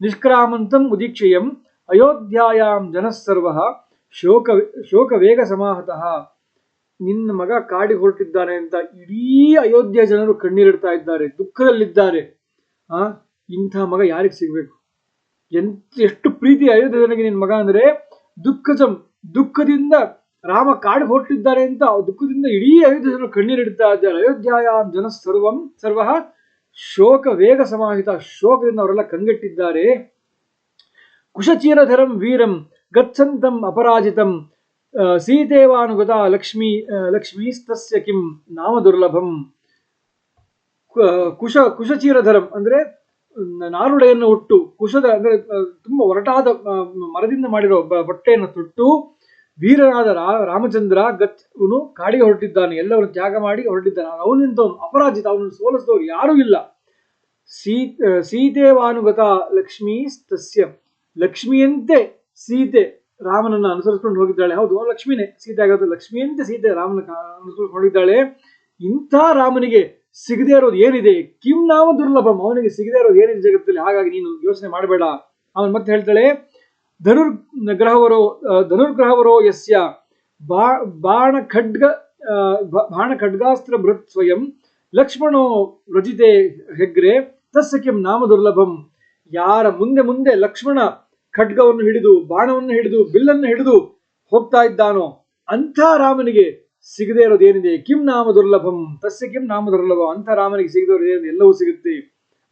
ನಿಷ್ಕ್ರಾಮಂತಂ ಉದೀಕ್ಷಯಂ ಅಯೋಧ್ಯಾಯಾಂ ಜನಸ್ಸರ್ವಃ ಶೋಕ ವೇಗ ಸಮಾಹತಃ. ನಿನ್ನ ಮಗ ಕಾಡಿಗೆ ಹೊರಟಿದ್ದಾನೆ ಅಂತ ಇಡೀ ಅಯೋಧ್ಯ ಜನರು ಕಣ್ಣೀರಿಡ್ತಾ ಇದ್ದಾರೆ, ದುಃಖದಲ್ಲಿದ್ದಾರೆ. ಇಂಥ ಮಗ ಯಾರಿಗೆ ಸಿಗ್ಬೇಕು? ಎಷ್ಟು ಪ್ರೀತಿ ಅಯೋಧ್ಯ ಜನಗೆ ನಿನ್ನ ಮಗ ಅಂದ್ರೆ. ದುಃಖಜಂ, ದುಃಖದಿಂದ ರಾಮ ಕಾಡಿಗೆ ಹೊರಟಿದ್ದಾರೆ ಅಂತ ದುಃಖದಿಂದ ಇಡೀ ಅಯೋಧ್ಯ ಜನರು ಕಣ್ಣೀರಿಡ್ತಾ ಇದ್ದಾರೆ. ಅಯೋಧ್ಯಾಯಾಂ ಜನ ಸರ್ವಃ ಶೋಕ ವೇಗ ಸಮಾಹಿತ, ಶೋಕದಿಂದ ಅವರೆಲ್ಲ ಕಂಗೆಟ್ಟಿದ್ದಾರೆ. ಕುಶಚೀರಧರಂ ವೀರಂ ಗಚ್ಚಂತಂ ಅಪರಾಜಿತಂ ಸೀತೇವಾನುಗತ ಲಕ್ಷ್ಮೀಸ್ತಸ್ಯ ಕಿಂ ನಾಮ ದುರ್ಲಭಂ. ಕುಶಚೀರಧರಂ ಅಂದ್ರೆ ನಾರುಡೆಯನ್ನು ಉಟ್ಟು, ಕುಶದ ಅಂದ್ರೆ ತುಂಬಾ ಒರಟಾದ ಮರದಿಂದ ಮಾಡಿರೋ ಬಟ್ಟೆಯನ್ನು ತೊಟ್ಟು ವೀರನಾದ ರಾಮಚಂದ್ರ ಅವನು ಕಾಡಿಗೆ ಹೊರಟಿದ್ದಾನೆ, ಎಲ್ಲವನ್ನು ತ್ಯಾಗ ಮಾಡಿ ಹೊರಟಿದ್ದಾನೆ. ಅವನಿಂದವನು ಅಪರಾಜಿತ, ಅವನನ್ನು ಸೋಲಿಸಿದವರು ಯಾರೂ ಇಲ್ಲ. ಸೀತೇವಾನುಗತ ಲಕ್ಷ್ಮೀಸ್ತಸ್ಯ, ಲಕ್ಷ್ಮಿಯಂತೆ ಸೀತೆ ರಾಮನನ್ನು ಅನುಸರಿಸ್ಕೊಂಡು ಹೋಗಿದ್ದಾಳೆ. ಹೌದು, ಲಕ್ಷ್ಮಿನೇ ಸೀತೆ ಆಗೋದು, ಲಕ್ಷ್ಮಿಯಂತೆ ಸೀತೆ ರಾಮನ ಅನುಸರಿಸ್ಕೊಂಡು ಹೋಗಿದ್ದಾಳೆ. ಇಂಥ ರಾಮನಿಗೆ ಸಿಗದೇ ಇರೋದು ಏನಿದೆ? ಕಿಂ ನಾಮ ದುರ್ಲಭಂ, ಅವನಿಗೆ ಸಿಗದೇ ಇರೋದು ಏನಿದೆ ಜಗತ್ತಲ್ಲಿ? ಹಾಗಾಗಿ ನೀನು ಯೋಚನೆ ಮಾಡಬೇಡ. ಅವನು ಮತ್ತೆ ಹೇಳ್ತಾಳೆ, ಧನುರ್ಗ್ರಹವರೋ ಯಸ್ಯ ಬಾಣ ಖಡ್ಗಾಸ್ತ್ರ ಬೃತ್ ಸ್ವಯಂ ಲಕ್ಷ್ಮಣೋ ವ್ರಜಿತೆ ಹೆಗ್ರೆ ತಸ್ಯ ಕಿಂ ನಾಮ ದುರ್ಲಭಂ. ಯಾರ ಮುಂದೆ ಲಕ್ಷ್ಮಣ ಖಡ್ಗವನ್ನು ಹಿಡಿದು, ಬಾಣವನ್ನು ಹಿಡಿದು, ಬಿಲ್ಲನ್ನು ಹಿಡಿದು ಹೋಗ್ತಾ ಇದ್ದಾನೋ ಅಂಥ ರಾಮನಿಗೆ ಸಿಗದೇ ಇರೋದು ಏನಿದೆ? ಕಿಂ ನಾಮ ದುರ್ಲಭಂ ತಸ್ಯ ಕಿಂ ನಾಮ ದುರ್ಲಭಂ. ಅಂಥ ರಾಮನಿಗೆ ಸಿಗದೇ ಇರೋದು ಏನಿದೆ? ಎಲ್ಲವೂ ಸಿಗುತ್ತೆ.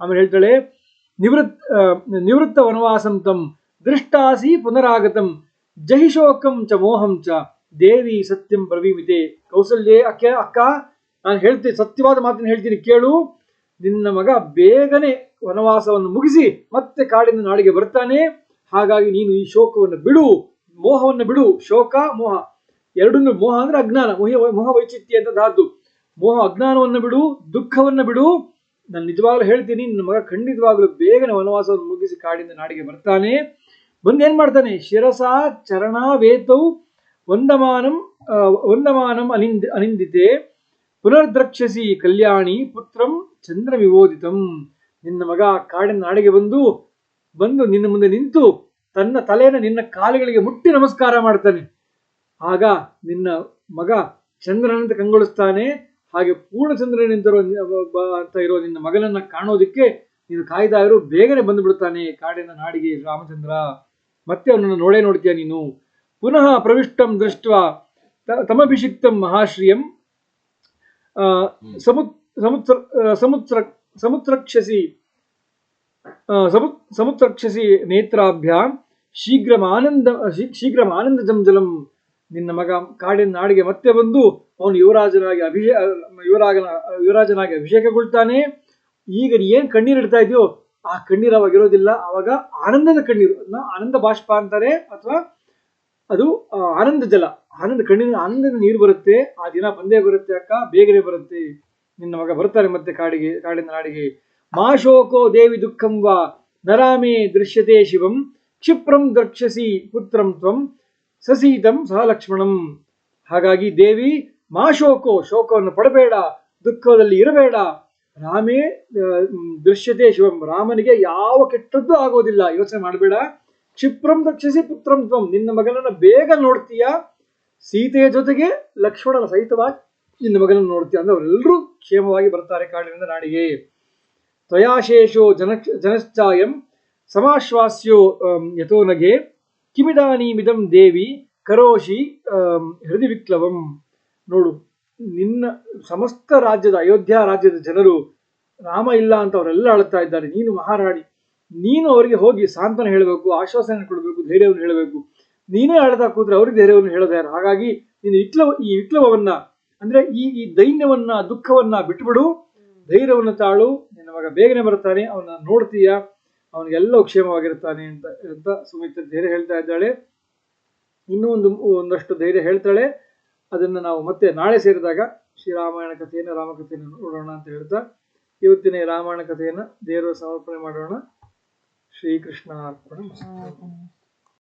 ಆಮೇಲೆ ಹೇಳ್ತಾಳೆ, ನಿವೃತ್ತ ವನವಾಸಂ ತಂ ದೃಷ್ಟಾಸಿ ಪುನರಾಗತಂ ಜಹಿಶೋಕಂ ಚ ಮೋಹಂ ಚ ದೇವಿ ಸತ್ಯಂ ಬ್ರವೀಮಿತೆ. ಕೌಸಲ್ಯೆ, ಅಕ್ಕ ನಾನು ಹೇಳ್ತೀನಿ, ಸತ್ಯವಾದ ಮಾತನ್ನು ಹೇಳ್ತೀನಿ ಕೇಳು. ನಿನ್ನ ಮಗ ಬೇಗನೆ ವನವಾಸವನ್ನು ಮುಗಿಸಿ ಮತ್ತೆ ಕಾಡಿನ ನಾಡಿಗೆ ಬರ್ತಾನೆ. ಹಾಗಾಗಿ ನೀನು ಈ ಶೋಕವನ್ನು ಬಿಡು, ಮೋಹವನ್ನು ಬಿಡು. ಶೋಕ ಮೋಹ ಎರಡನ್ನು, ಮೋಹ ಅಂದ್ರೆ ಅಜ್ಞಾನ, ಮೋಹ ವೈಚಿತ್ಯ ಅಂತ ಧಾತು. ಮೋಹ ಅಜ್ಞಾನವನ್ನು ಬಿಡು, ದುಃಖವನ್ನು ಬಿಡು. ನಾನು ನಿಜವಾಗ್ಲೂ ಹೇಳ್ತೀನಿ, ನಿನ್ನ ಮಗ ಖಂಡಿತವಾಗ್ಲೂ ಬೇಗನೆ ವನವಾಸವನ್ನು ಮುಗಿಸಿ ಕಾಡಿನ ನಾಡಿಗೆ ಬರ್ತಾನೆ. ಬಂದು ಏನ್ ಮಾಡ್ತಾನೆ? ಶಿರಸ ಚರಣಾವೇತೌ ವಂದಮಾನಂ ಅನಿಂದಿತೆ ಪುನರ್ದ್ರಕ್ಷಸಿ ಕಲ್ಯಾಣಿ ಪುತ್ರಂ ಚಂದ್ರ ವಿವೋದಿತಂ. ನಿನ್ನ ಮಗ ಕಾಡಿನ ನಾಡಿಗೆ ಬಂದು ನಿನ್ನ ಮುಂದೆ ನಿಂತು ತನ್ನ ತಲೆಯನ್ನು ನಿನ್ನ ಕಾಲುಗಳಿಗೆ ಮುಟ್ಟಿ ನಮಸ್ಕಾರ ಮಾಡ್ತಾನೆ. ಆಗ ನಿನ್ನ ಮಗ ಚಂದ್ರನಂತೆ ಕಂಗೊಳಿಸ್ತಾನೆ. ಹಾಗೆ ಪೂರ್ಣಚಂದ್ರನಿಂತಿರೋ ಅಂತ ಇರೋ ನಿನ್ನ ಮಗನನ್ನ ಕಾಣೋದಿಕ್ಕೆ ನೀನು ಕಾಯ್ದಾ ಇರು, ಬೇಗನೆ ಬಂದು ಬಿಡ್ತಾನೆ ಕಾಡಿನ ನಾಡಿಗೆ ರಾಮಚಂದ್ರ. ಮತ್ತೆ ಅವನನ್ನು ನೋಡ್ತೀಯ ನೀನು. ಪುನಃ ಪ್ರವಿಷ್ಟಂ ದೃಷ್ಟ ತಮಭಿಷಿಕ್ತಂ ಮಹಾಶ್ರಿಯಂ ಸಮುತ್ರಕ್ಷಸಿ ನೇತ್ರಾಭ್ಯಾಂ ಶೀಘ್ರಂ ಆನಂದ ಜಂಜಲಂ. ನಿನ್ನ ಮಗ ಕಾಡಿನ ನಾಡಿಗೆ ಮತ್ತೆ ಬಂದು ಅವನು ಯುವರಾಜನಾಗಿ ಅಭಿಷೇಕಗೊಳ್ತಾನೆ. ಈಗ ನೀ ಏನ್ ಕಣ್ಣೀರು ಇಡ್ತಾ ಇದೆಯೋ ಆ ಕಣ್ಣೀರು ಅವಾಗಿರೋದಿಲ್ಲ, ಅವಾಗ ಆನಂದದ ಕಣ್ಣೀರು, ಆನಂದ ಬಾಷ್ಪ ಅಂತಾರೆ, ಅಥವಾ ಅದು ಆನಂದ ಜಲ, ಆನಂದದ ನೀರು ಬರುತ್ತೆ. ಆ ದಿನ ಬಂದೇ ಬರುತ್ತೆ ಅಕ್ಕ, ಬೇಗನೆ ಬರುತ್ತೆ. ನಿನ್ನ ಮಗ ಬರ್ತಾರೆ ಮತ್ತೆ ಕಾಡಿನ ನಾಡಿಗೆ. ಮಾ ಶೋಕೋ ದೇವಿ ದುಃಖಂ ವಾ ನರಾಮೇ ದೃಶ್ಯತೆ ಶಿವಂ ಕ್ಷಿಪ್ರಂ ದ್ರಕ್ಷಸಿ ಪುತ್ರಂ ತ್ವಂ ಸಸೀತಂ ಸಹ ಲಕ್ಷ್ಮಣಂ. ಹಾಗಾಗಿ ದೇವಿ, ಮಾ ಶೋಕೋ, ಶೋಕವನ್ನು ಪಡಬೇಡ, ದುಃಖದಲ್ಲಿ ಇರಬೇಡ. ರಾಮೇ ದೃಶ್ಯತೆ ಶಿವಂ, ರಾಮನಿಗೆ ಯಾವ ಕೆಟ್ಟದ್ದು ಆಗೋದಿಲ್ಲ, ಯೋಚನೆ ಮಾಡಬೇಡ. ಕ್ಷಿಪ್ರಂ ರಕ್ಷಿಸಿ ಪುತ್ರಂ ತ್ವಂ, ನಿನ್ನ ಮಗನನ್ನ ಬೇಗ ನೋಡ್ತೀಯ, ಸೀತೆಯ ಜೊತೆಗೆ ಲಕ್ಷ್ಮಣನ ಸಹಿತವಾಗಿ ನಿನ್ನ ಮಗನನ್ನು ನೋಡ್ತೀಯ. ಅಂದ್ರೆ ಅವರೆಲ್ಲರೂ ಕ್ಷೇಮವಾಗಿ ಬರ್ತಾರೆ ಕಾಡಿನಿಂದ ನಾಡಿಗೆ. ತ್ವಯಾಶೇಷೋ ಜನಶ್ಚಾಯಂ ಸಮಾಶ್ವಾಸ್ಯೋ ಯಥೋ ನಗೆ ಕಿಮಿದಾನೀಮಿದಂ ದೇವಿ ಕರೋಷಿ ಹೃದಯ ವಿಕ್ಲವಂ. ನೋಡು, ನಿನ್ನ ಸಮಸ್ತ ರಾಜ್ಯದ, ಅಯೋಧ್ಯ ರಾಜ್ಯದ ಜನರು ರಾಮ ಇಲ್ಲ ಅಂತ ಅವರೆಲ್ಲ ಅಳ್ತಾ ಇದ್ದಾರೆ. ನೀನು ಮಹಾರಾಣಿ, ನೀನು ಅವರಿಗೆ ಹೋಗಿ ಸಾಂತ್ವನ ಹೇಳಬೇಕು, ಆಶ್ವಾಸನೆ ಕೊಡಬೇಕು, ಧೈರ್ಯವನ್ನು ಹೇಳಬೇಕು. ನೀನೇ ಅಳ್ತಾ ಕೂತ್ರೆ ಅವ್ರಿಗೆ ಧೈರ್ಯವನ್ನು ಹೇಳೋದು ಯಾರು? ಹಾಗಾಗಿ ನೀನು ಈ ವಿಕ್ಲವನ್ನ ಅಂದ್ರೆ ಈ ದೈನ್ಯವನ್ನ, ದುಃಖವನ್ನ ಬಿಟ್ಬಿಡು, ಧೈರ್ಯವನ್ನು ತಾಳು, ನಿನ್ನ ಮಗ ಬೇಗನೆ ಬರ್ತಾನೆ, ಅವನ್ನ ನೋಡ್ತೀಯ, ಅವನಿಗೆಲ್ಲ ಕ್ಷೇಮವಾಗಿರ್ತಾನೆ ಅಂತ ಸುಮಿತ್ರ ಧೈರ್ಯ ಹೇಳ್ತಾ ಇದ್ದಾಳೆ. ಇನ್ನೂ ಒಂದಷ್ಟು ಧೈರ್ಯ ಹೇಳ್ತಾಳೆ. ಅದನ್ನ ನಾವು ಮತ್ತೆ ನಾಳೆ ಸೇರಿದಾಗ ಶ್ರೀರಾಮಾಯಣ ಕಥೆಯನ್ನು, ರಾಮಕಥೆಯನ್ನು ನೋಡೋಣ ಅಂತ ಹೇಳ್ತಾ ಇವತ್ತಿನ ರಾಮಾಯಣ ಕಥೆಯನ್ನು ದೇವರ ಸಮರ್ಪಣೆ ಮಾಡೋಣ. ಶ್ರೀಕೃಷ್ಣ ಅರ್ಪಣ.